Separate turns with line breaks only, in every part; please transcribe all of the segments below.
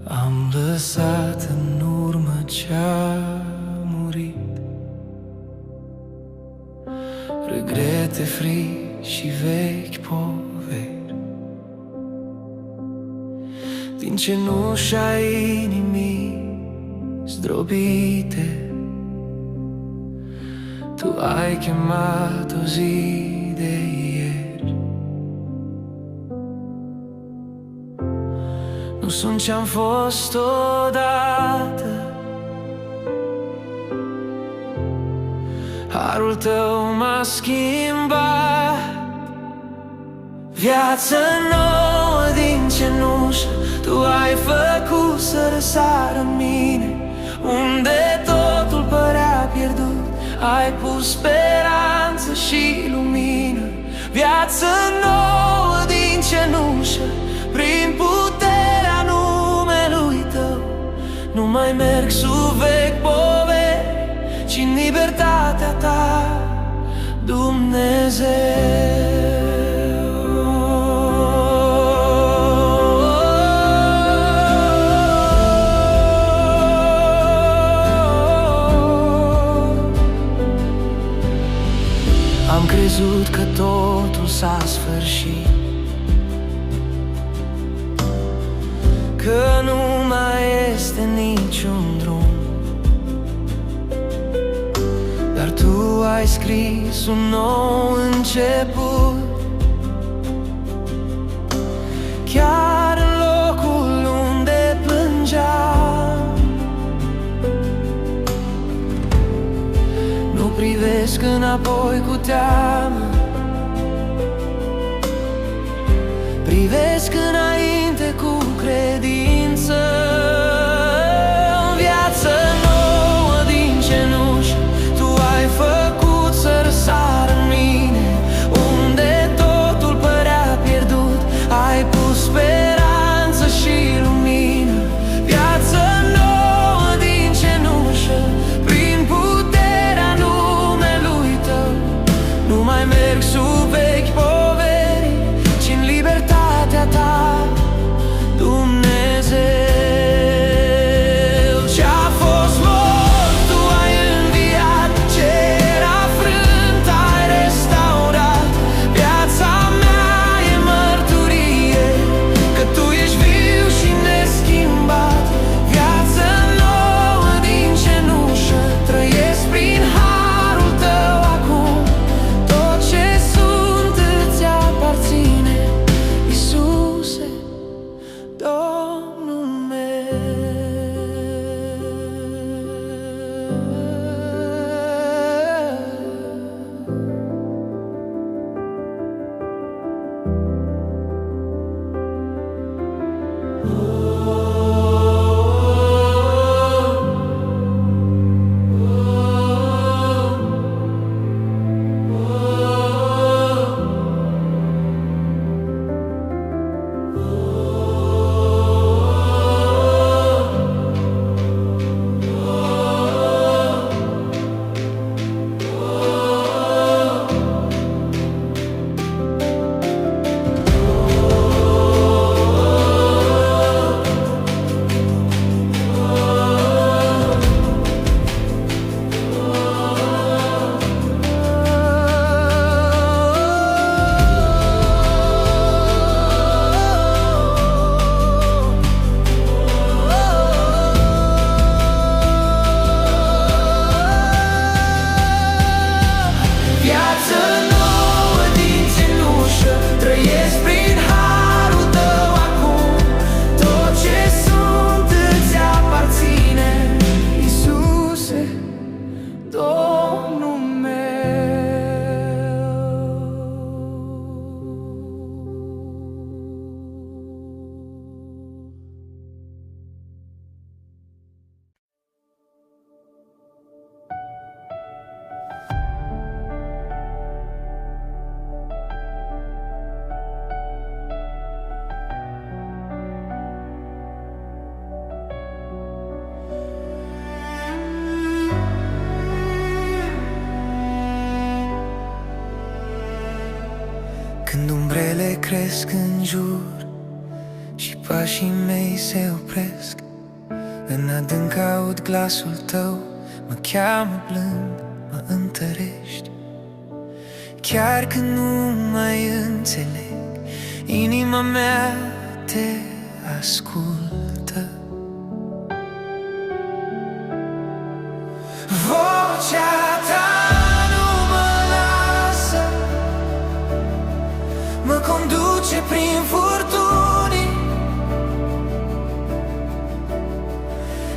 Am lăsat în urmă ce-a murit, regrete, frici și vechi poveri. Din cenușa inimii zdrobite, tu ai chemat o zi de ieri. Nu sunt ce-am fost odată, harul tău m-a schimbat. Viață nouă din cenușă tu ai făcut să răsară în mine. Unde totul părea pierdut, ai pus speranță și lumină. Viață nouă din cenușă, prin puterea numelui tău. Nu mai merg sub vechi poveri, ci în libertatea ta, Dumnezeu. Am crezut că totul s-a sfârșit, că nu mai este niciun drum, dar tu ai scris un nou început. Chiar în locul unde plângeam, nu privesc înapoi cu teamă, privesc înainte cu credință. Viață nouă din cenușă tu ai făcut să răsară în mine. Unde totul părea pierdut, ai pus speranță și lumină. Viață nouă din cenușă, prin puterea numelui tău. Nu mai merg sub vechi poveri, ci în libertatea ta, Dumnezeu. Ce-a fost mort, tu ai înviat, ce era frânt, ai restaurat. Viața mea e mărturie că tu ești viu și neschimbat. Viață nouă din cenușă, trăiesc prin harul tău acum. Tot ce sunt îți aparține, Iisuse, Domnul meu. Viață nouă din cenușă, trăiesc prin harul tău acum. Tot ce sunt îți aparține, Iisuse, Domnul meu. Când umbrele cresc în jur și pașii mei se opresc, în adânc aud glasul tău, mă cheamă blând, mă întărești. Chiar când nu mai înțeleg, inima mea te ascultă. Vocea ta nu mă lasă, mă conduce prin furtuni.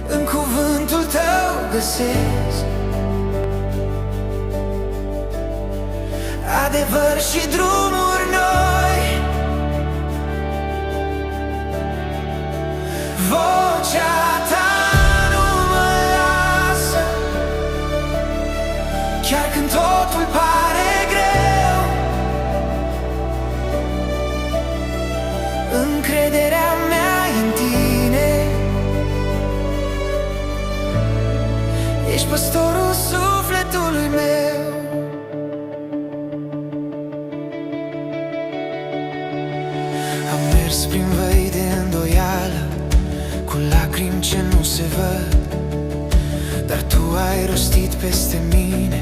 În cuvântul tău găsesc adevăr și drumuri noi. Vocea ta nu mă lasă, chiar când totul pare greu. Încrederea mea în tine, ești păstorul sufletului meu. Am mers prin văi de îndoială, cu lacrimi ce nu se văd, dar tu ai rostit peste mine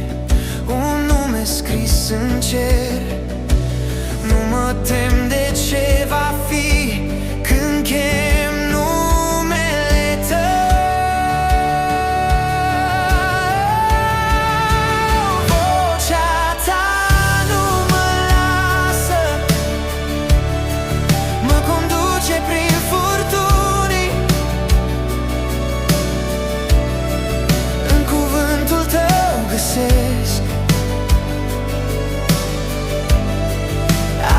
un nume scris în cer. Nu mă tem de ce va fi când chem numele tău. Vocea ta nu mă lasă, mă conduce prin furtuni. În cuvântul tău găsesc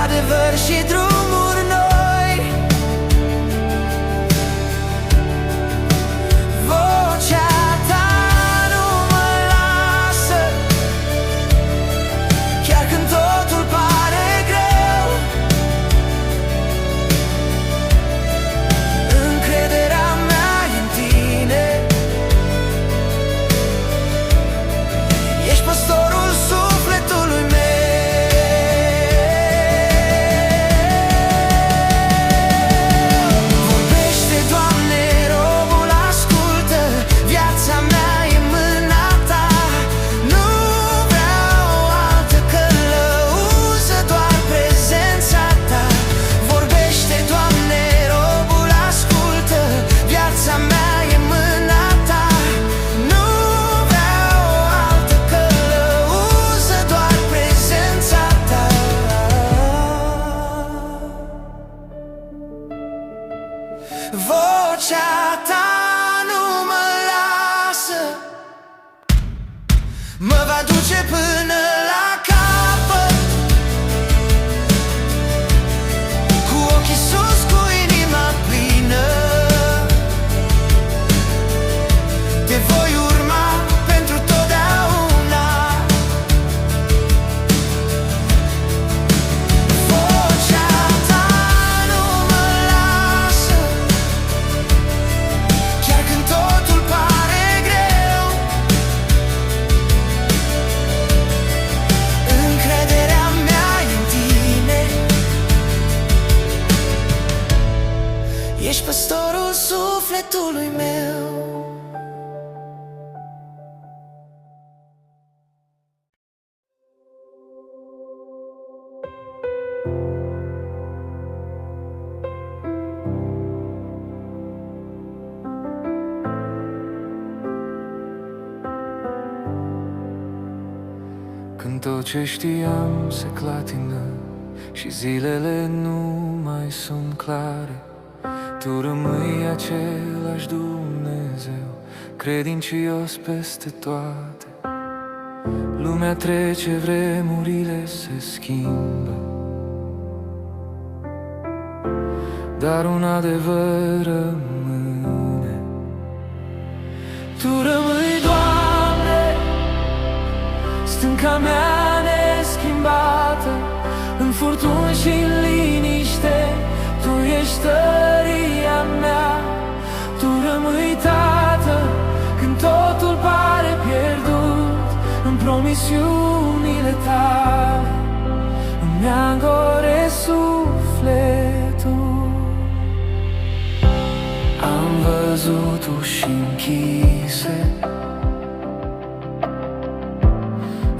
adevăr și drumuri noi. Vocea ta nu mă lasă, chiar când totul pare greu. Încrederea mea în tine, ești păstorul sufletului meu. Vocea ta nu mă lasă, mă va duce până la capăt. Cu ochii sus, cu inima plină, te voi urma pentru totdeauna. Vocea ta nu mă lasă, chiar când totul pare greu. Încrederea mea în tine, ești păstorul sufletului meu. Când tot ce știam se clatină și zilele nu mai sunt clare, tu rămâi același Dumnezeu, credincios peste toate. Lumea trece, vremurile se schimbă, dar un adevăr rămâne. Tu rămâi, Doamne, stânca mea neschimbată, în furtuni și în liniște, Tu ești tăria mea. Tu rămâi, Tată, când totul pare pierdut, în promisiunile Tale îmi angore sufletul. văzut uși închise,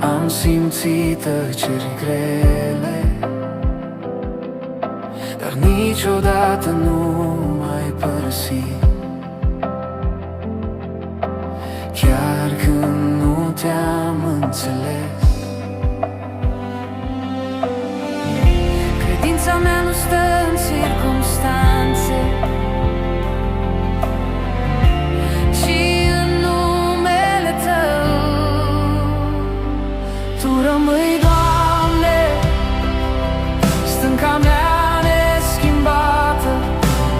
am simțit tăceri grele, dar niciodată nu m-ai părăsit. Chiar când nu te-am înțeles, credința mea nu stă în circumstanțe, ci în numele Tău. Tu rămâi, Doamne, stânca mea neschimbată,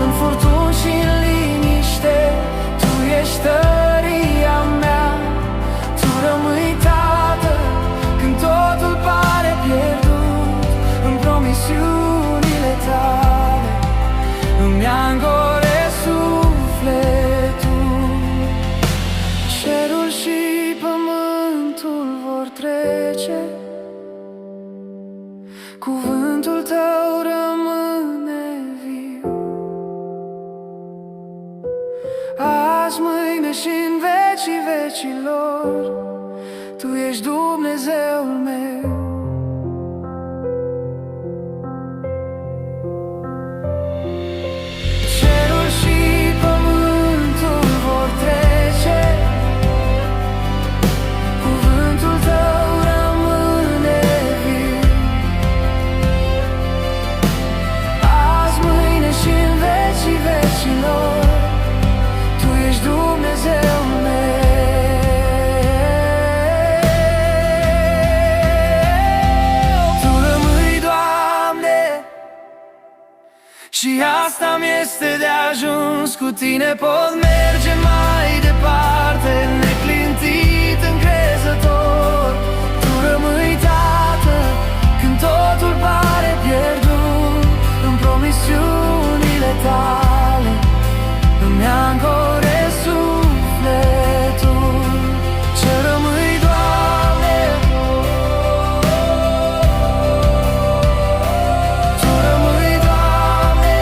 în furtuni și în liniște. Tu ești tăria mea, Tu rămâi, Tată, când totul pare pierdut. În promisiunile Tale îmi angoresc sufletul. Cerul și pământul vor trece, cuvântul Tău rămâne viu. Azi, mâine și în vecii vecilor, Tu ești Dumnezeul meu. Cerul și pământul vor trece, cuvântul Tău rămâne viu. Azi, mâine și în vecii vecilor, Tu ești Dumnezeul meu. Tu rămâi, Doamne, și asta mi-este de ajuns. Cu Tine pot merge mai departe, neclintit, încrezător. Tu rămâi, Tată, când totul pare pierdut. În promisiunile Tale îmi angoresc sufletul. Ce rămâi, Doamne, Tu rămâi, Doamne,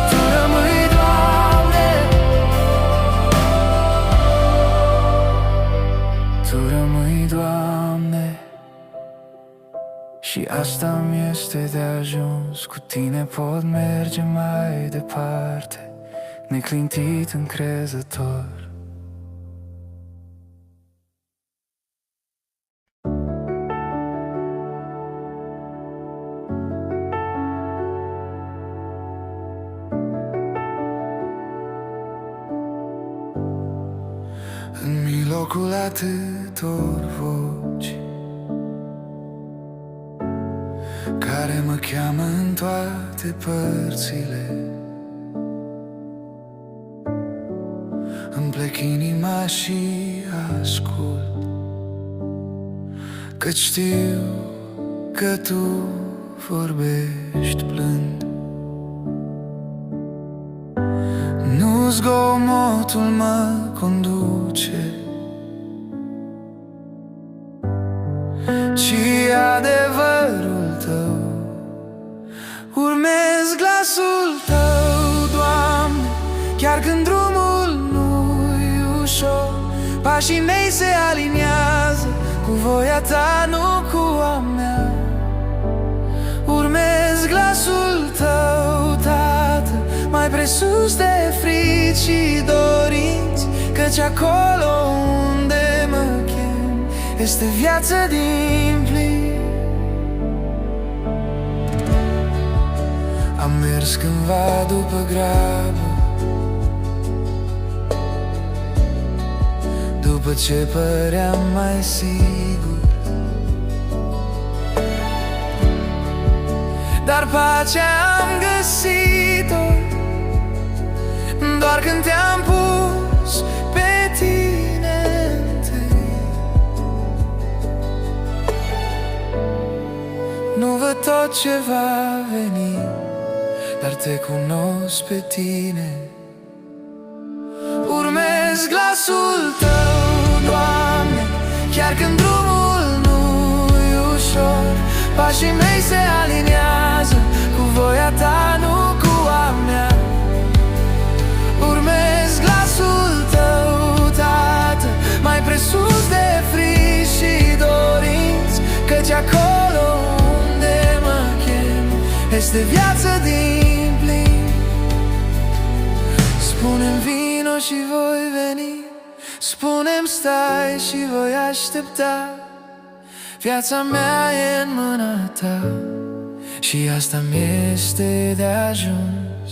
Tu rămâi, Doamne, Tu rămâi, Doamne. Și asta mi-este de ajuns. Cu Tine pot merge mai departe, neclintit, încrezător. În mijlocul atâtor voci care mă cheamă în toate părțile, îmi plec inima și ascult, căci știu că Tu vorbești blând. Nu zgomotul mă conduce, ci adevărul Tău. Urmez glasul Tău, Doamne, chiar când drumul nu-i ușor. Pașii mei se aliniază cu voia Ta, nu cu a mea. Urmez glasul Tău, Tată, mai presus de frici și dorinți, căci acolo unde mă chem este viață din plin. Am mers cândva după grabă, după ce păream mai sigur, dar pacea am găsit-o doar când Te-am pus pe Tine întâi. Nu văd tot ce va veni, dar Te cunosc pe Tine. Urmez glasul Tău, Doamne, chiar când drumul nu-i ușor. Pașii mei se aliniază cu voia Ta, nu Spune-mi vino și voi veni, spune-mi stai și voi aștepta. Viața mea e în mâna ta și asta mi-este de ajuns.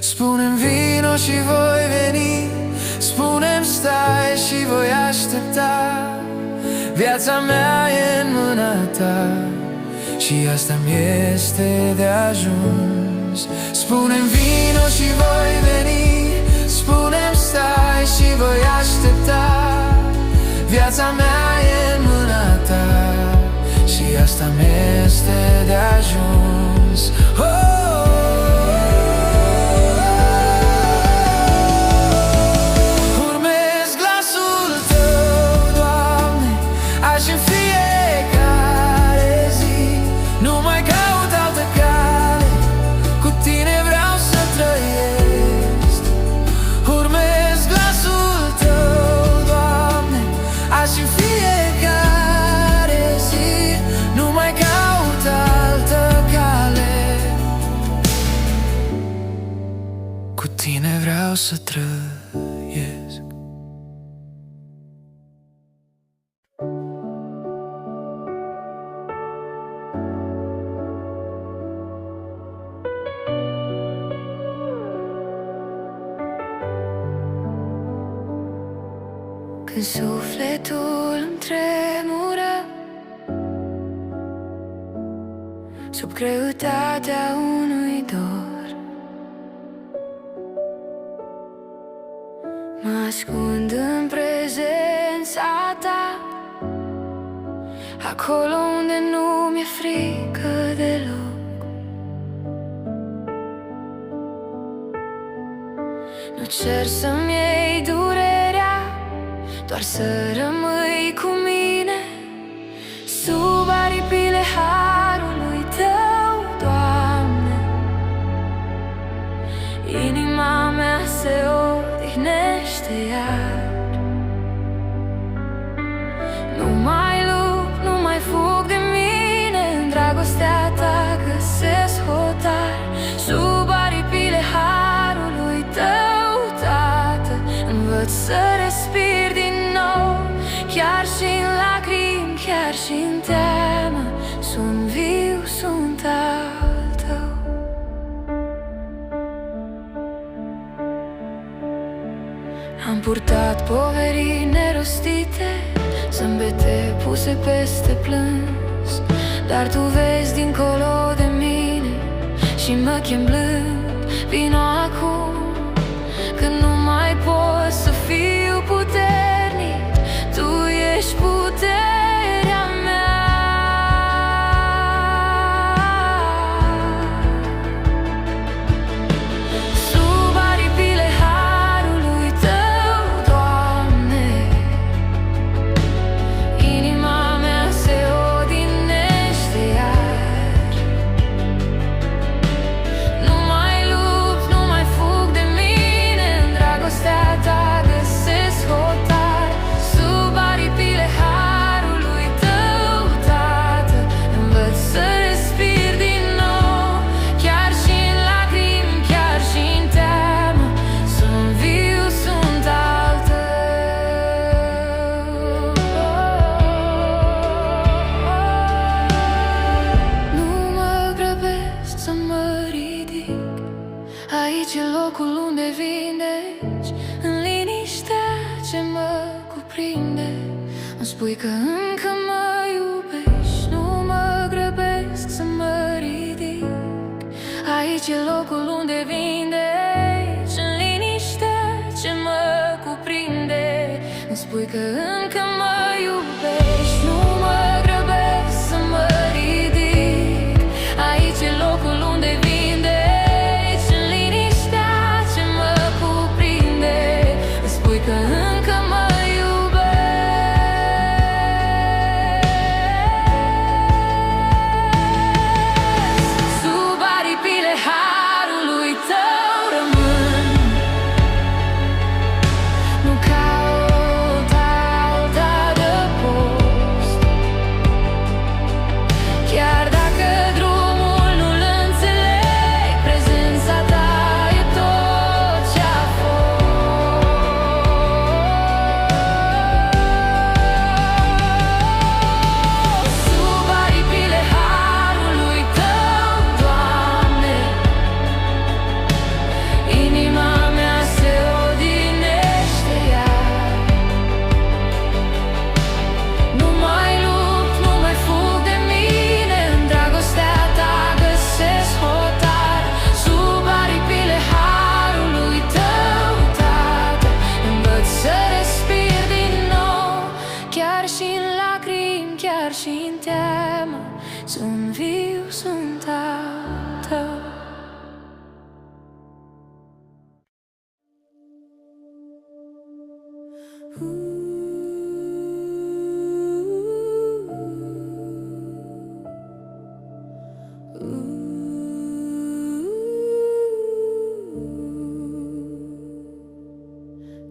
Spune-mi vino și voi veni, spune-mi stai și voi aștepta. Viața mea e în mâna ta și asta mi-este de ajuns. Spune-mi vino și voi veni, spune-mi stai și voi aștepta. Viața mea e în mâna ta și asta mi-este de ajuns. Urmez glasul tău, Doamne, azi în fiecare zi. Nu mai caut altă cale, cu tine vreau să trăiesc. Urmez glasul tău, Doamne, azi în fiecare zi. Nu mai caut altă cale, cu tine vreau să trăiesc.
Când sufletul îmi tremură sub greutatea unui dor, mă ascund în prezența ta, acolo unde nu mi-e frică deloc. Nu cer să-mi iei durerea, doar să rămâi cu mine sub aripile harului tău, Doamne. Inima mea se odihnește iar. Nu mai lupt, nu mai fug de mine, în dragostea ta găsesc hotar. Sub aripile harului tău, Tată, învăț să respir din nou. Chiar și în lacrimi, chiar și în teamă, sunt viu, sunt al tău. Am purtat poveri nerostite, zâmbete puse peste plâns, dar tu vezi dincolo de mine și mă chem blând. Vino acum, când nu mai pot să fiu puternic, tu ești puterea mea. Sub aripile harului tău, Doamne, inima mea se odihnește iar. Nu mai lupt, nu mai fug de mine, în dragostea ta găsesc hotar. Sub aripile harului tău, Tată, învăț să respir din nou. Chiar și în lacrimi, chiar și în teamă, sunt viu, sunt al tău. Nu mă grăbesc să mă ridic, aici e locul unde vindeci. În liniștea ce mă cuprinde, îmi spui că încă mă iubești. Nu mă grăbesc să mă ridic, aici e locul unde vindeci. În liniștea ce mă cuprinde, îmi spui că încă mă iubești. Nu mă grăbesc să mă ridic, aici e locul unde vindeci. În liniștea ce mă cuprinde, îmi spui că încă mă iubești. Sub aripile harului tău rămân, nu caut alta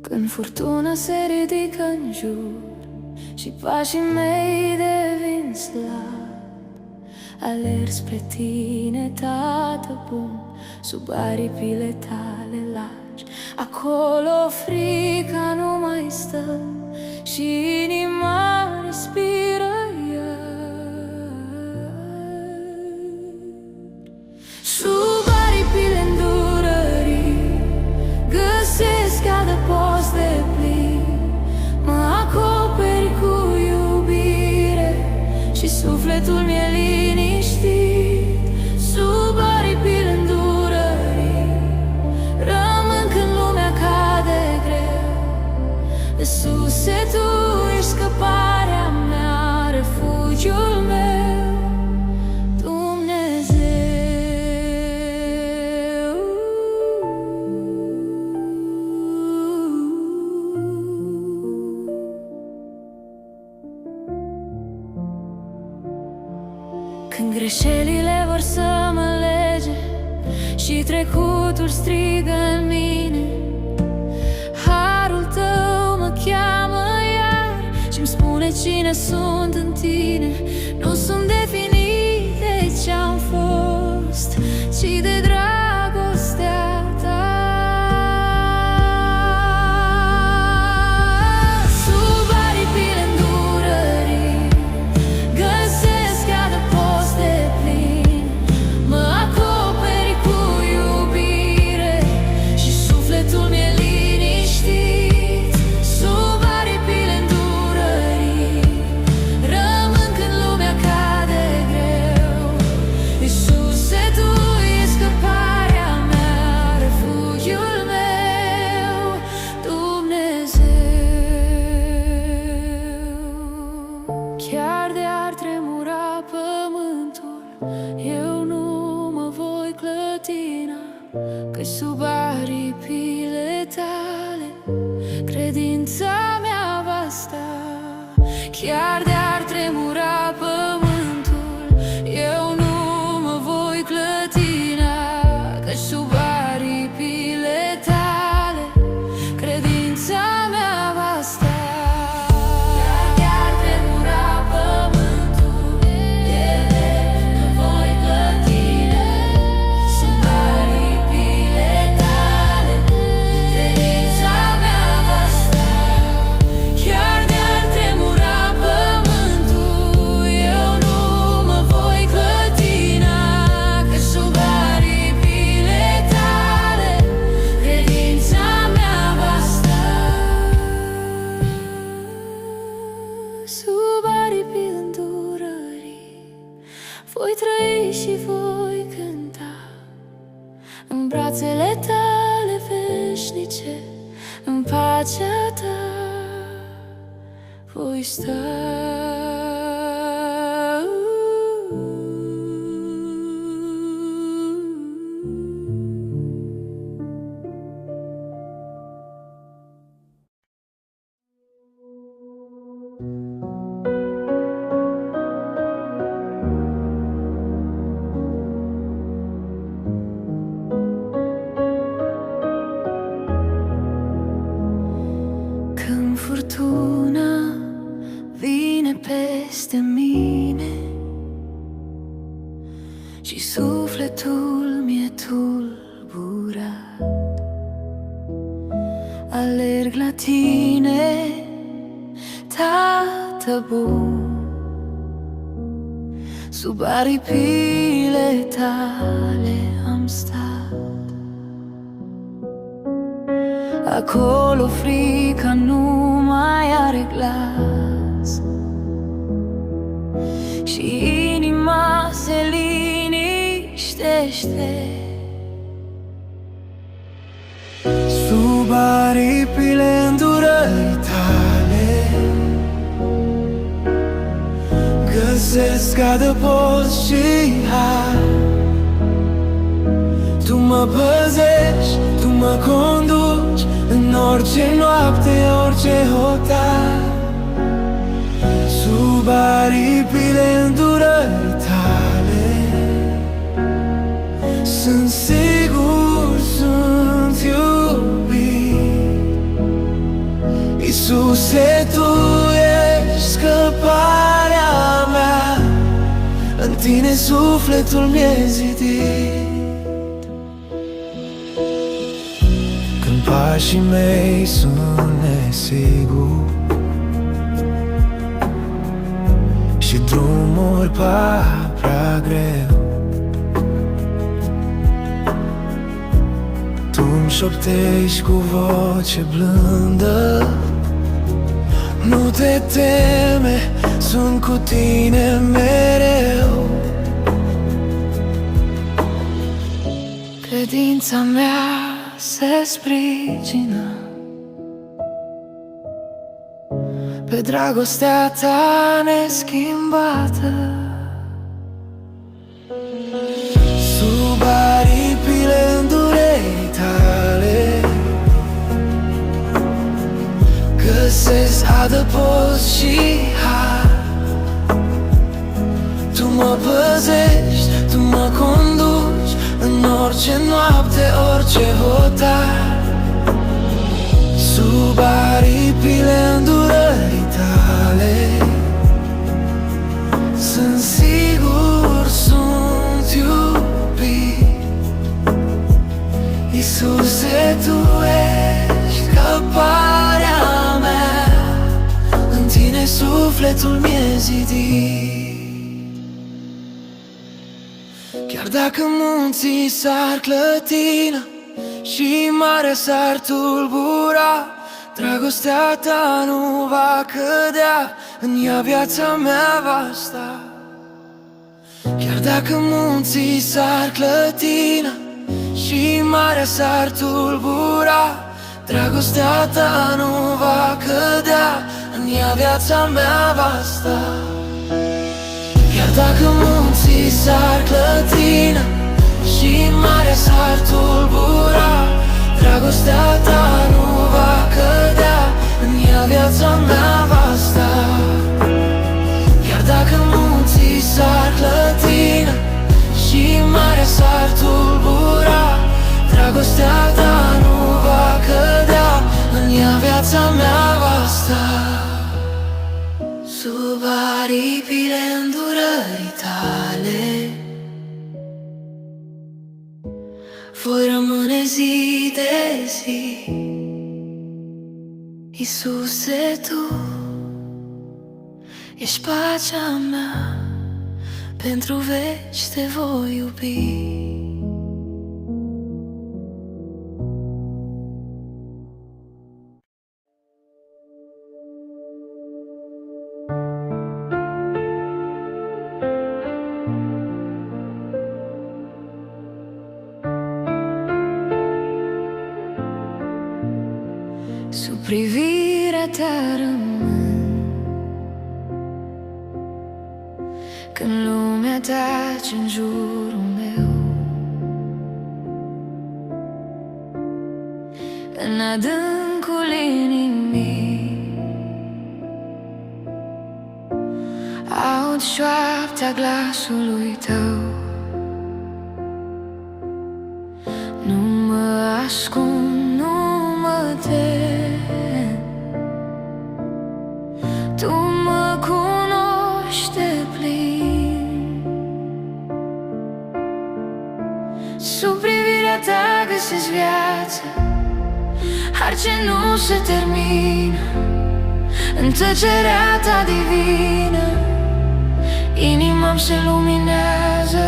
Când furtuna se ridică în jur și pașii mei devin slabi, alerg spre tine, Tată bun, sub aripile tale lași. Acolo frica nu mai stă și inima respiră iar. Sub aripile îndurării găsesc adăpost de plin, mă acoperi cu iubire și sufletul mi-e liniștit. Sub aripile îndurării rămân când lumea cade greu. De sus tu ești scăparea mea, refugiul meu, Dumnezeu. Când greșelile vor să mă lege și trecutul strigă în mine, harul tău mă cheamă iar și-mi spune cine sunt în tine. Nu sunt definit de ce-am fost, ci de dragostea ta. Sub aripile îndurării găsesc adăpost de plin, mă acoperi cu iubire și sufletul mi-e liniștit. Sub aripile îndurării rămân când lumea cade greu. Iisuse, Tu ești scăparea mea, refugiul meu, Dumnezeu. Chiar de ar tremura pământul, eu nu mă voi clătina, că sub aripile tale credința mea va sta. Chiar de ar tremura pământul, eu nu mă voi clătina, că sub aripile tale credința mea va sta. Chiar de ar tremura pământul, eu nu voi clătina, sub aripile tale credința mea va sta. Chiar de ar tremura pământul, eu nu mă voi clătina, că sub aripile tale credința mea va sta. Sub aripile îndurării voi trăi și voi cânta, în brațele tale veșnice, în pacea ta voi sta. Când furtuna vine peste mine și sufletul mi-e tulburat, alerg la tine, Tată bun, sub aripile tale am stat. Acolo frica nu mai are glas și inima se liniștește.
Sub aripile îndurării tale găsesc adăpost și har. Tu mă păzești, Tu mă conduci în orice noapte, orice hotar. Sub aripile îndurării tale sunt sigur, sunt iubit. Iisuse, Tu ești scăparea mea, în Tine sufletul mi-e zidit. Când pașii mei sunt nesiguri și drumul par prea greu, Tu-mi șoptești cu voce blândă: nu te teme, sunt cu tine mereu.
Credința mea se sprijină pe dragostea Ta neschimbată.
Sub aripile îndurerii Tale găsesc adăpost și har. Tu mă păzești, Tu mă conduci în orice noapte, orice hotar. Sub aripile îndurării Tale sunt sigur, sunt iubit. Iisuse, Tu ești scăparea mea, în Tine sufletul mi-e zidit. Chiar dacă munții s-ar clătina și marea s-ar tulbura, dragostea Ta nu va cădea, în ea viața mea va sta. Chiar dacă munții s-ar clătina și marea s-ar tulbura, dragostea Ta nu va cădea, în ea viața mea va sta. Chiar dacă munții s-ar clătina și marea s-ar tulbura, dragostea Ta nu va cădea, în ea viața mea va sta. Chiar dacă munții s-ar clătina și marea s-ar tulbura, dragostea Ta nu va cădea, în ea viața mea va sta. Sub aripile îndurării Tale voi rămâne zi de zi. Iisuse, Tu ești pacea mea, pentru veci Te voi iubi. Sub privirea Ta rămân când lumea tace în jurul meu. În adâncul inimii aud șoapta glasului Tău. Nu mă ascund, nu mă tem, Tu mă cunoști deplin. Sub privirea Ta găsesc viață, har ce nu se termină. În tăcerea Ta divină inima-mi se luminează.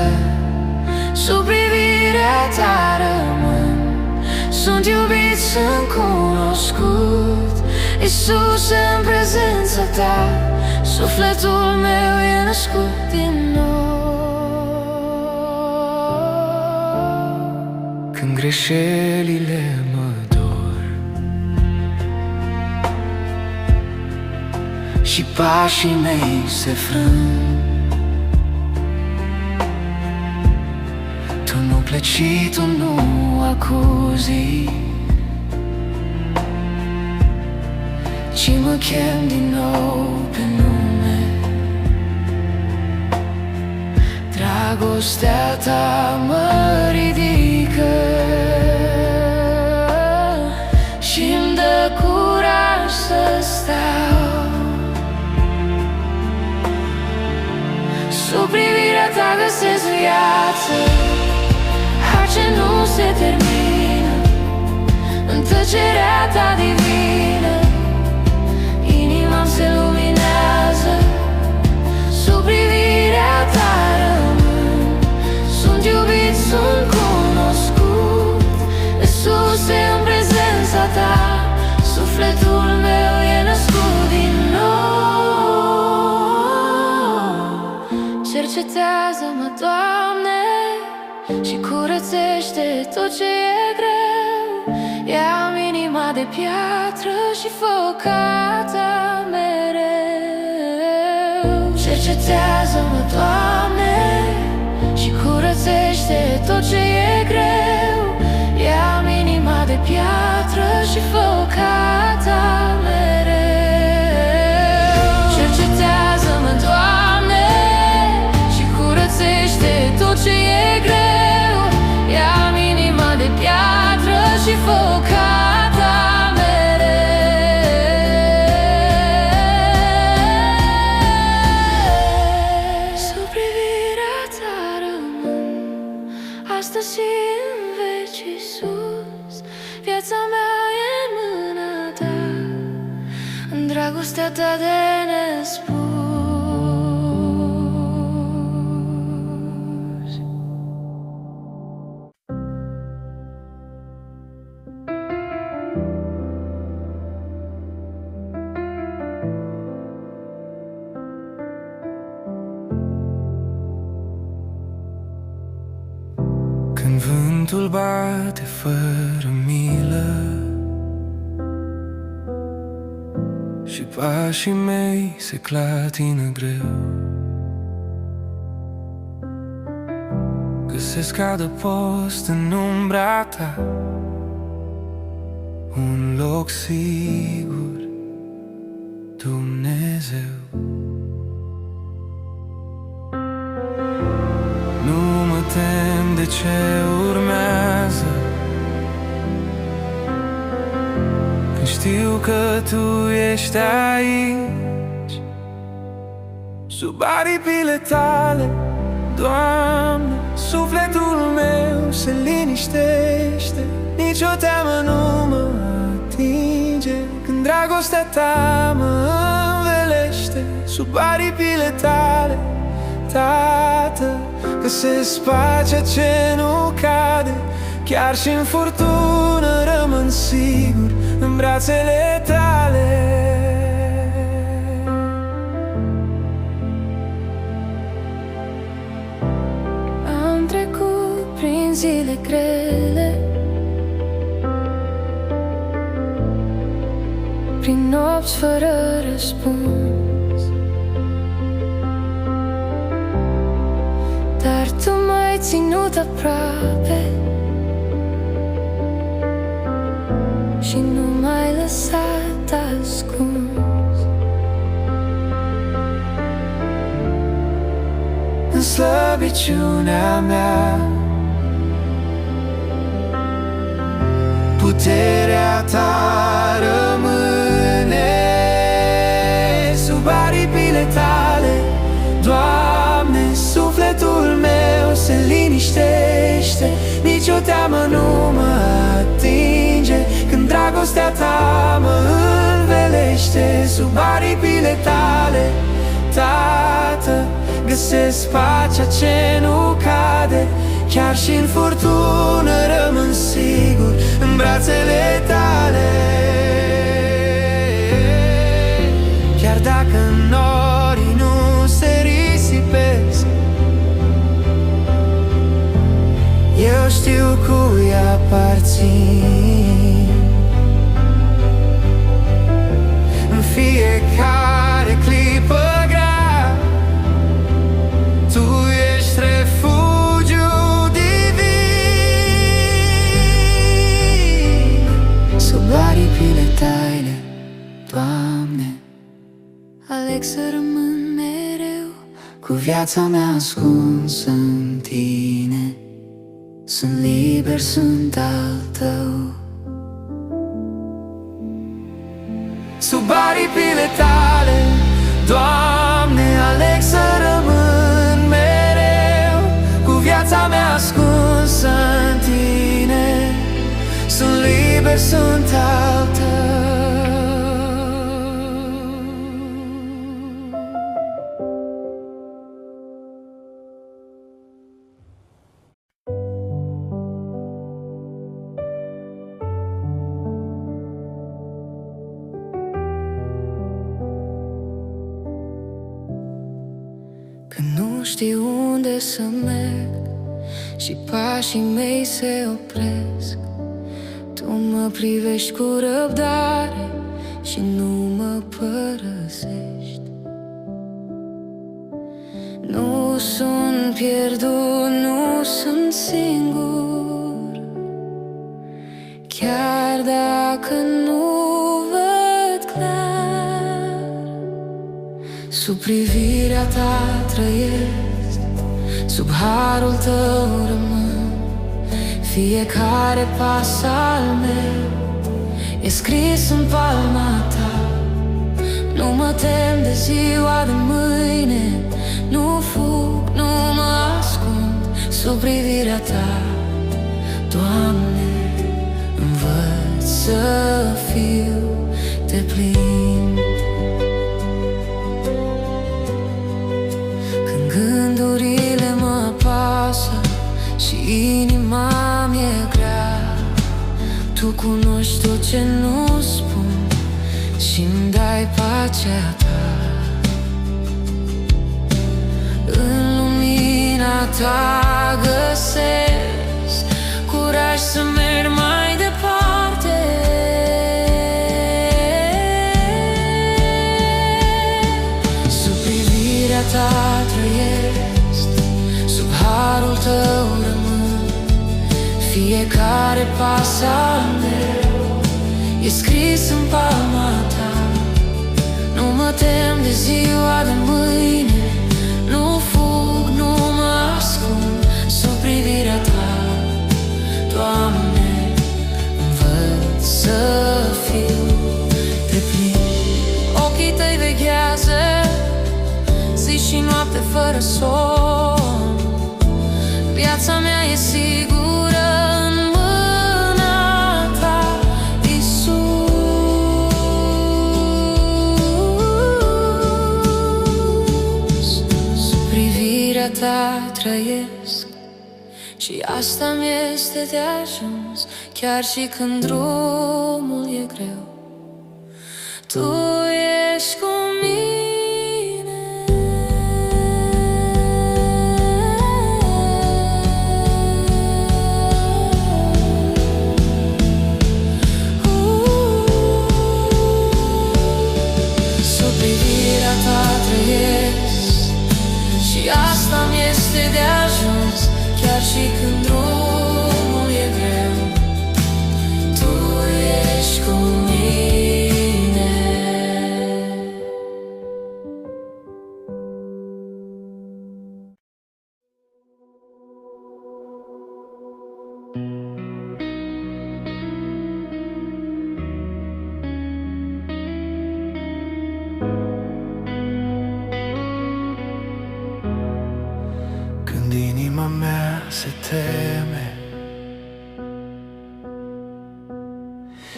Sub privirea Ta rămân, sunt iubit, sunt cunoscut. Iisuse, în prezența Ta sufletul meu e născut din nou. Când greșelile mă dor și pașii mei se frâng, Tu nu pleci, Tu nu acuzi, ci mă chem din nou pe nume. Dragostea Ta mă ridică și-mi dă curaj să stai.
găsesc viață, har ce nu se termină, în tăcerea ta divină. Inima se luminează, sub privirea ta rămân. Sunt iubit, sunt cunoscut, Iisuse, în prezența ta. Sufletul meu e născut din nou. Cercetează-mă, Doamne, și curățește tot ce e greu. Ia-mi inima de piatră și fă ta mereu. Cercetează-mă, Doamne, și curățește tot ce e greu. Ia-mi inima de piatră și fă ta mereu. Cercetează-mă, Doamne, și curățește tot ce e greu. Ia-mi inima de piatră și fă ta mereu. Sub privirea ta rămân, astăzi și în veci, Iisus. Viața mea e în mâna ta, în dragostea ta de nespus.
Când vântul bate fără milă și pașii mei se clatină greu, găsesc adăpost în umbra ta, un loc sigur, Dumnezeu. Nu mă tem de ce urmează, când știu că tu ești aici. Sub aripile tale, Doamne, sufletul meu se liniștește. Nici o teamă nu mă atinge, când dragostea ta mă învelește. Sub aripile tale, Tată, găsesc pacea ce nu cade. Chiar și în furtună rămân sigur în brațele tale.
Am trecut prin zile grele, prin nopți fără răspuns, dar tu m-ai ținut aproape și nu m-ai lăsat ascuns.
În slăbiciunea mea, puterea ta rămâne. Sub aripile tale, Doamne, sufletul meu se liniștește. Nici o teamă nu mă atinge, când dragostea ta mă învelește. Sub aripile tale, Tată, găsesc pacea ce nu cade. Chiar și în furtună rămân sigur în brațele tale. Chiar dacă norii nu se risipesc, eu știu cui aparțin. În fiecare clipă grea, tu ești refugiu divin.
Sub aripile tale, Doamne, aleg să rămân mereu
cu viața mea ascunsă în tine. Sunt liber, sunt al tău. Sub aripile tale, Doamne, aleg să rămân mereu liber sunt al tău.
Când nu știu unde să merg și pașii mei se opresc, tu mă privești cu răbdare și nu mă părăsești. Nu sunt pierdut, nu sunt singur, chiar dacă nu văd clar. Sub privirea ta trăiesc, sub harul tău rămân. Fiecare pas al meu e scris în palma ta. Nu mă tem de ziua de mâine, nu fug, nu mă ascund. Sub privirea ta, Doamne, învăț să fiu deplin. Când gândurile mă apasă și inima mi-e grea, tu cunoști tot ce nu spun și-mi dai pacea ta. În lumina ta găsesc curaj să merg mai departe. Sub privirea ta trăiesc, sub harul tău rămân. Fiecare pas al meu e scris în palma ta. Nu mă tem de ziua de mâine, nu fug, nu mă ascund. Sub privirea ta, Doamne, învăț să fiu deplin. Ochii tăi veghează zi și noapte fără somn. Viața mea e sigură în mâna ta, Iisus. Sub privirea ta trăiesc și asta mi-este de ajuns. Chiar și când drumul e greu, tu ești cu mine. Sub privirea ta trăiesc și asta mi-este de ajuns. Chiar și când drumul e greu, tu ești cu mine.
Când inima mea se teme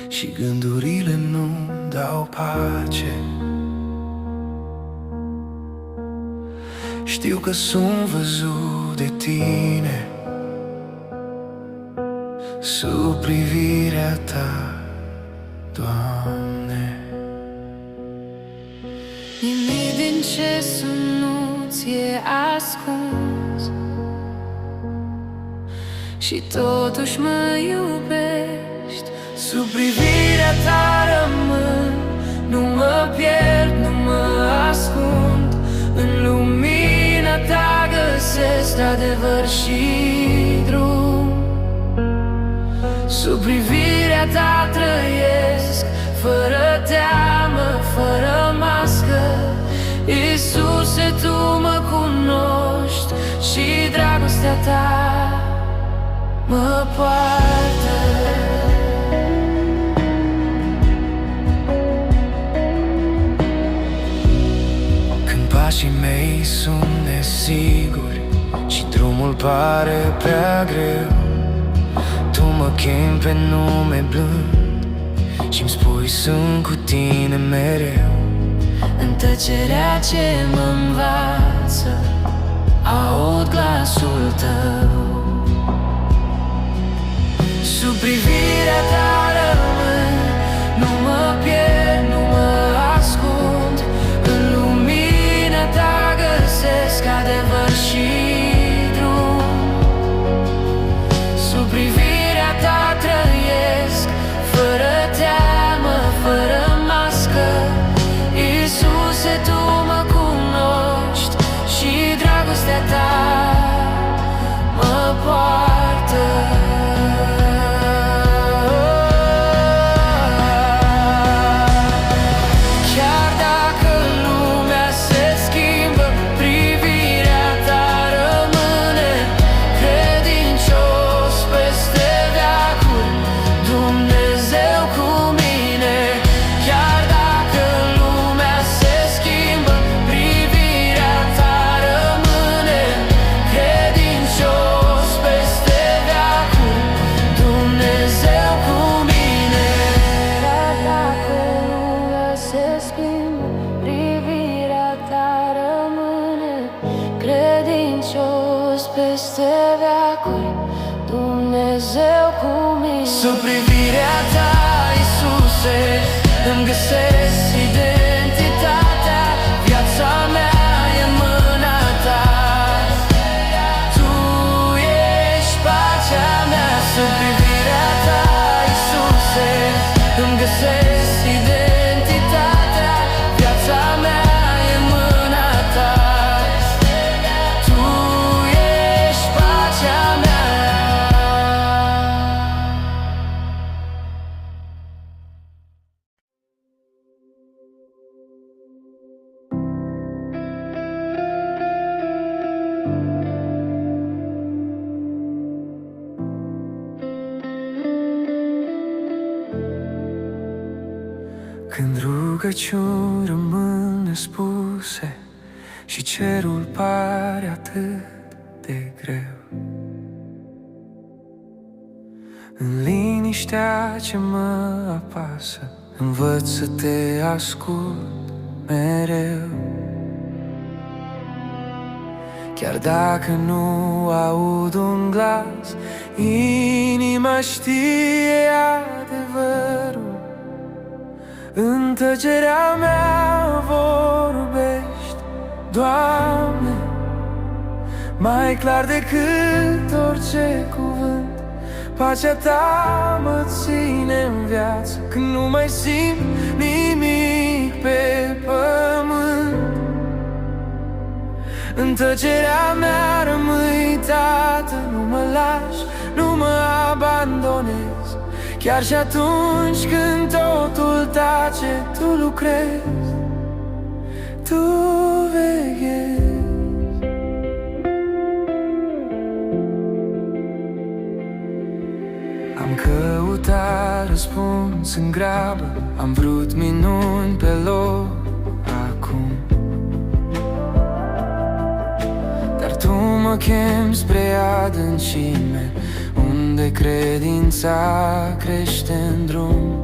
și gândurile nu-mi dau pace, știu că sunt văzut de tine sub privirea ta, Doamne.
Nimic din ce sunt nu ți-e ascuns și totuși mă iubești.
Sub privirea ta rămân, nu mă pierd, nu mă ascund. În lumina ta găsesc adevăr și drum. Sub privirea ta trăiesc, fără teamă, fără mască. Iisuse, tu mă cunoști și dragostea ta mă poartă. Când pașii mei sunt nesiguri și drumul pare prea greu, tu mă chem pe nume blând și-mi spui sunt cu tine mereu.
În tăcerea ce mă învață, aud glasul tău.
Sub privirea ta rămân, nu mă pierd, nu mă ascund. În lumina ta găsesc adevăr și drum. Sub privirea ta trăiesc, fără teamă, fără mască. Iisuse, tu mă cunoști și dragostea ta mă poartă. Chiar dacă lumea se schimbă, privirea ta rămâne. Credincios peste veacuri, Dumnezeu cu mine. Chiar dacă lumea se schimbă, privirea ta rămâne. Credincios peste veacuri, Dumnezeu cu mine.
Chiar dacă lumea se schimbă, privirea ta rămâne. Credincios peste veacuri, Dumnezeu cu mine.
Sub privirea ta, Iisuse, îmi găsesc identitatea. Viața mea e în mâna ta, tu ești pacea mea. Sub privirea ta, Iisuse, îmi găsesc identitatea. Viața mea e în mâna ta, tu ești pacea mea. Când rugăciuni rămân nespuse și cerul pare atât de greu, în liniștea ce mă apasă, învăț să te ascult mereu. Chiar dacă nu aud un glas, inima știe adevărul. În tăcerea mea vorbești, Doamne, mai clar decât orice cuvânt. Pacea ta mă ține în viață când nu mai simt nimic pe pământ. În tăcerea mea rămâi, Tată, nu mă lași, nu mă abandonezi. Chiar și atunci când totul tace, tu lucrezi, tu veghezi. Am căutat răspuns în grabă, am vrut minuni pe loc acum, dar tu mă chem spre adâncime, unde credința crește în drum.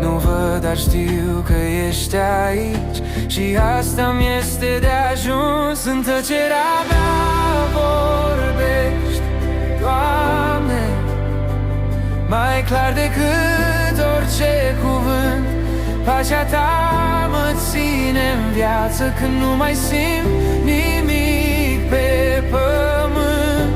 Nu văd, dar știu că ești aici și asta-mi este de ajuns. În tăcerea mea vorbești, Doamne, mai clar decât orice cuvânt. Pacea ta mă ține în viață când nu mai simt nimic pe pământ.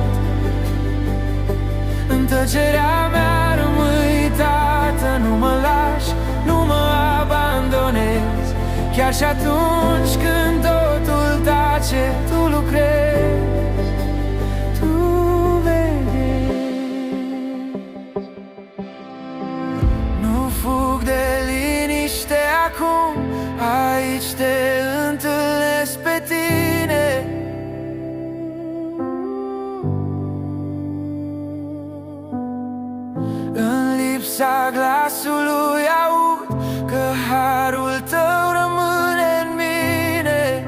În tăcerea mea rămâi, Tată, nu mă lași, nu mă abandonezi. Chiar și atunci când totul tace, tu lucrezi, tu veghezi. Nu fug de liniște acum, aici te întâlnesc pe tine. În lipsa glasului aud că harul tău rămâne în mine.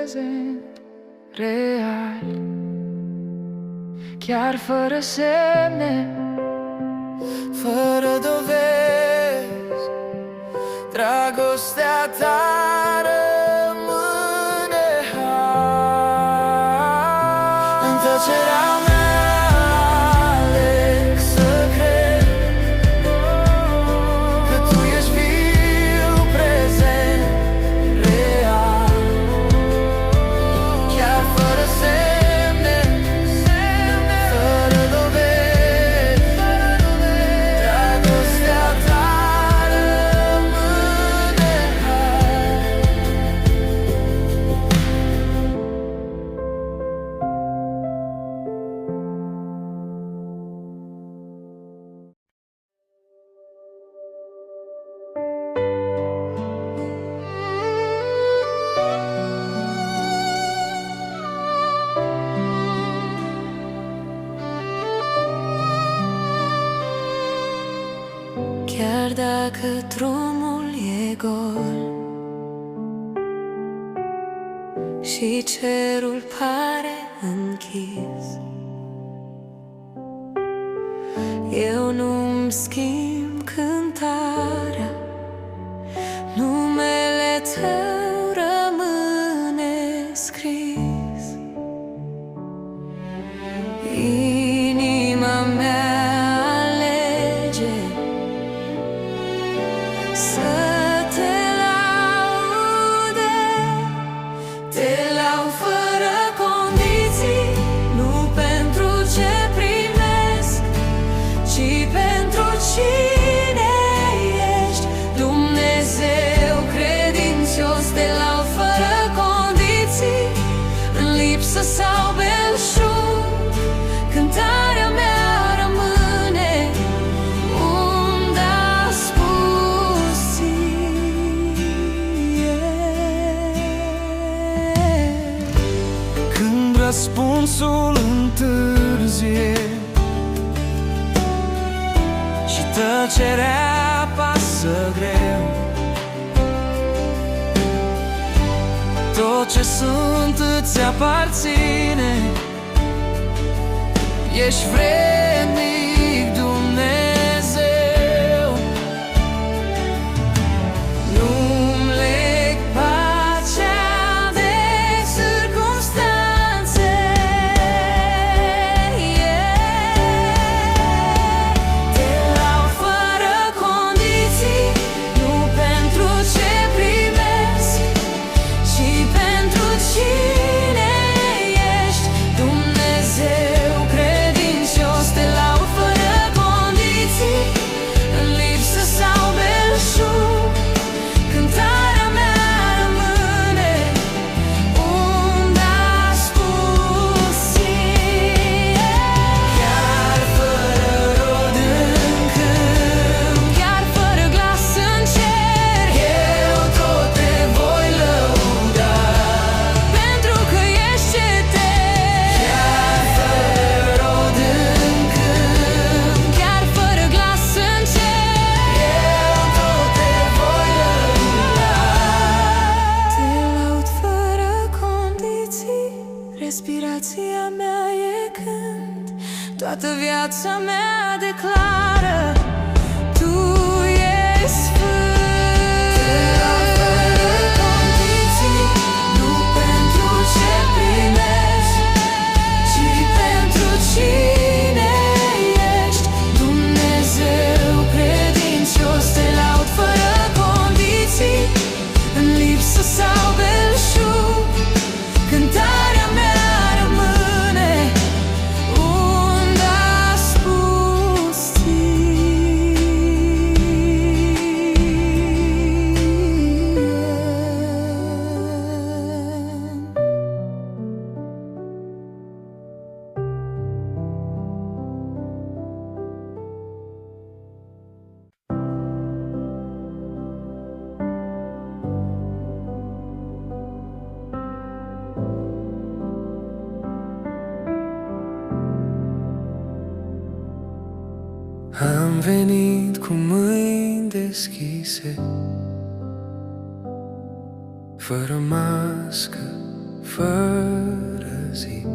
prezent real, chiar fără semne,
fără dovezi. Dragostea ta rămâne în tăcerea mea. Aleg să cred că tu ești viu, prezent, real, chiar fără semne, fără dovezi. Dragostea ta rămâne
chiar dacă drumul e gol și cerul pare închis, eu nu-mi schimb cântarea, numele tău rămâne scris. Inima mea alege să te laude, te laud fără condiții, nu pentru ce primesc, ci pentru cine ești, Dumnezeu credincios. Te laud fără condiții, în lipsă sau belșug, cântarea mea rămâne unde a spus ție.
când răspunsul întârzie și tăcerea pasă greu, tot ce sunt îți aparține. Ești vrednic, Dumnezeu. Nu-mi leg pacea de circumstanțe, te laud fără condiții, nu pentru ce primesc, ci pentru cine ești, Dumnezeu credincios. Te laud fără condiții, în lipsă sau belșug, cântarea mea rămâne unde a spus ție. Chiar fără rod în câmp, chiar fără glas în cer, eu tot te voi lăuda, pentru că ești etern. Chiar fără rod în câmp, chiar fără glas în cer, eu tot te voi lăuda. Te laud fără condiții, respirația mea e cânt, toată viața mea declară: tu ești sfânt. Te laud fără condiții, nu pentru ce primești, ci pentru cine ești, Dumnezeu credincios. Te laud fără condiții, în lipsă sau belșug, cântarea mea rămâne unde a spus ție. Am venit cu mâini deschise, fără mască, fără zi.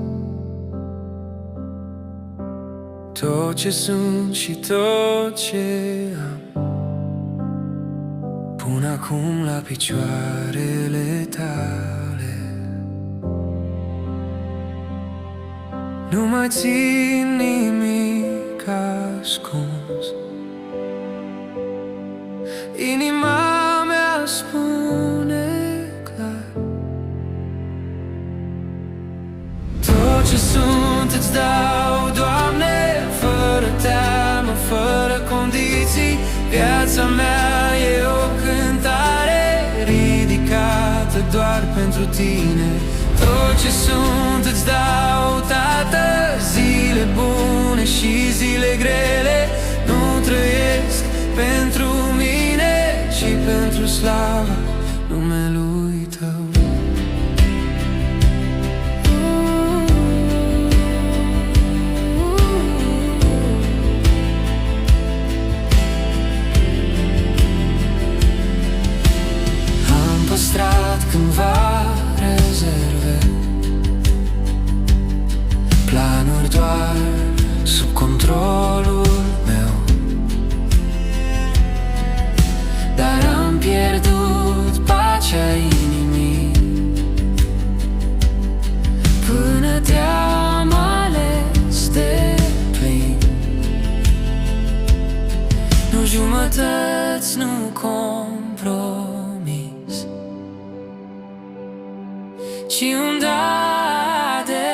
Tot ce sunt și tot ce am pun acum la picioarele tale. Nu mai țin nimic ascuns. Inima mea spune clar: tot ce sunt îți dau, Doamne, fără teamă, fără condiții. Viața mea e o cântare ridicată doar pentru tine. Tot ce sunt îți dau, Tată, zile bune și zile grele. Nu trăiesc pentru mine, ci pentru slava numelui Tău. Am păstrat cândva rezerve, planuri doar sub controlul meu, dar am pierdut pacea inimii până te-am ales de plin. Nu jumătăți, nu compromis, ci un da adevărat.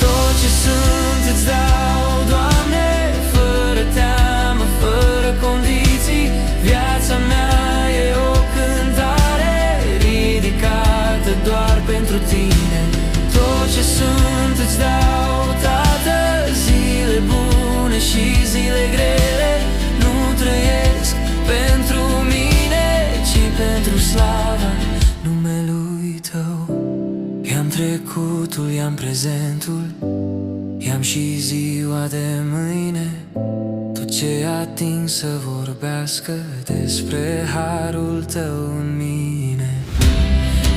Tot ce sunt îți dau, Doamne, fără teamă, fără condiții. Viața mea e o cântare ridicată doar pentru tine. Tot ce sunt îți dau, Tată, zile bune și zile grele. Nu trăiesc pentru mine, ci pentru slava numelui Tău. I-am trecutul, i-am prezentul, i-am și ziua de mâine. Tot ce ating să vorbească despre harul Tău în mine.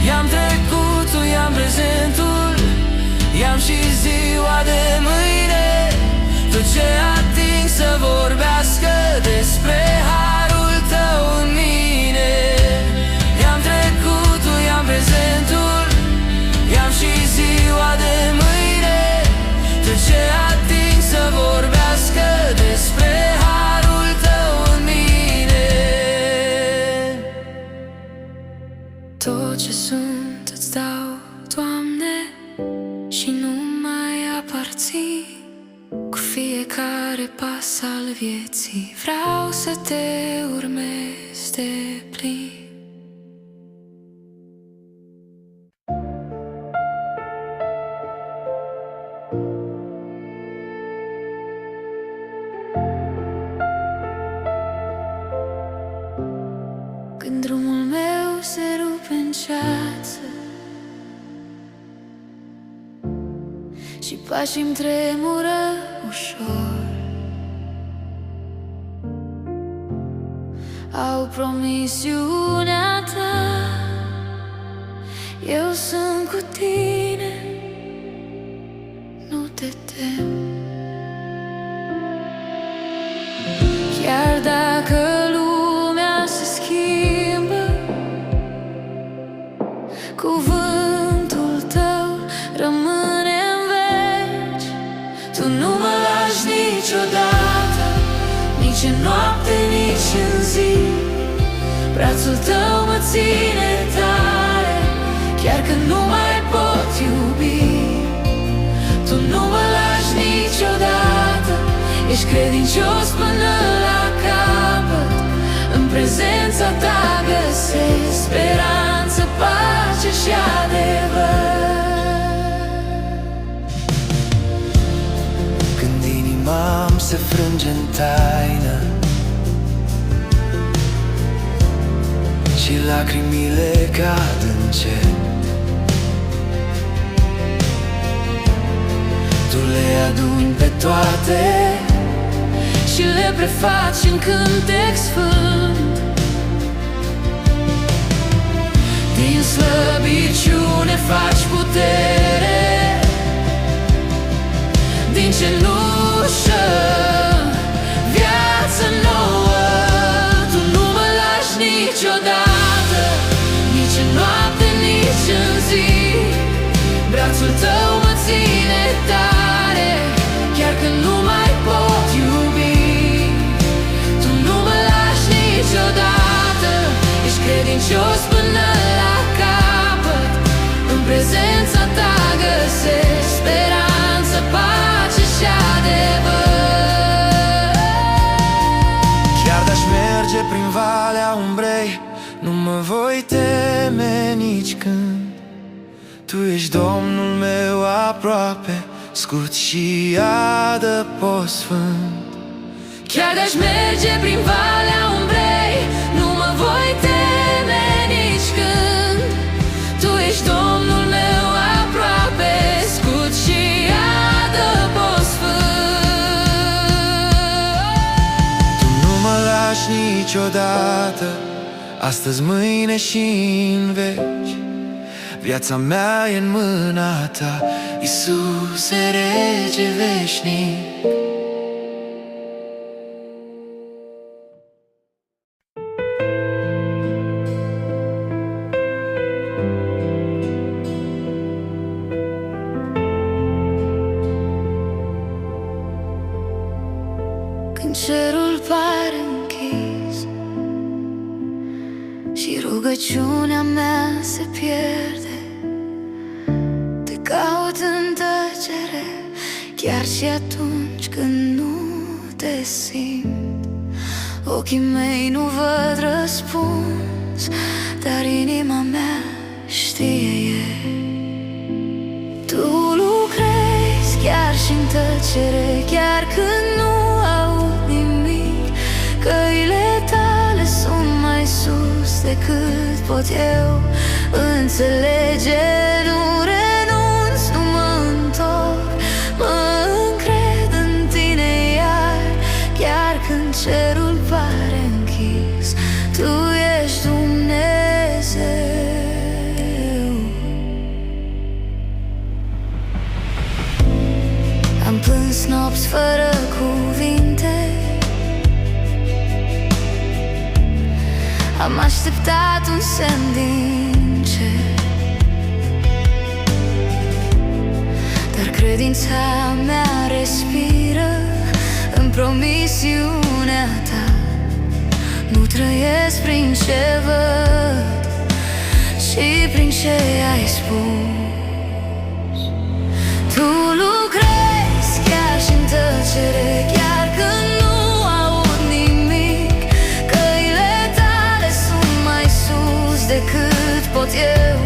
I-am trecutul, i-am prezentul, i-am și ziua de mâine. Tot ce ating să vorbească despre harul Tău în mine. I-am trecutul, i-am prezentul, i-am și ziua de mâine. Tot ce ating să vorbească despre harul Tău în mine. Tot ce sunt îți dau, Doamne, și nu mai aparțin. Cu fiecare pas al vieții vreau să te urmez de plin. Când drumul meu se rupe în ceață și pașii-mi tremură ușor, au promisiunea Ta, eu sunt cu tine, nu te tem. Chiar dacă lumea se schimbă, cuvântul Tău rămâne în veci. Tu nu mă lași niciodată, nici în noapte, nici în zi. Brațul Tău mă ține tare, chiar când nu mai pot iubi. Tu nu mă lași niciodată, ești credincios până la capăt. În prezența Ta găsesc speranță, pace și adevăr. Când inima-mi se frânge în taină și lacrimile cad încet, Tu le aduni pe toate și le prefaci în cântec sfânt. slăbiciune faci putere, din cenușă viață nouă. Tu nu mă lași niciodată, nici în noapte, nici în zi. Brațul tău mă ține tare, chiar când nu mai pot iubi. Tu nu mă lași niciodată, ești credincios până la capăt. În prezența ta găsesc speranță, pace și adevăr. Chiar de-aș merge prin valea umbrei, nu mă voi teme nici când. Tu ești Domnul meu aproape, scut și adăpost sfânt. Chiar de-aș merge prin valea umbrei, nu mă voi teme nici când. Tu ești Domnul meu aproape, scut și adăpost sfânt. Tu nu mă lași niciodată, astăzi, mâine și în veci. Viața mea e în mâna ta, Iisuse, rege veșnic.
Când cerul pare închis și rugăciunea mea se pierde, te caut în tăcere, chiar și atunci când nu te simt. Ochii mei nu văd răspuns, dar inima mea știe. Tu lucrezi chiar și în tăcere, chiar când nu aud nimic. Căile tale sunt mai sus decât pot eu înțelege. Nu renunț, nu mă întorc, mă încred în tine iar. Chiar când cerul pare închis, tu ești Dumnezeu. Am plâns nopți fără cuvinte, am așteptat un semn din cer, dar credința mea respiră în promisiunea ta. Nu trăiesc prin ce văd, ci prin ce ai spus. Tu lucrezi chiar și în tăcere, chiar când nu aud nimic. Căile tale sunt mai sus decât pot eu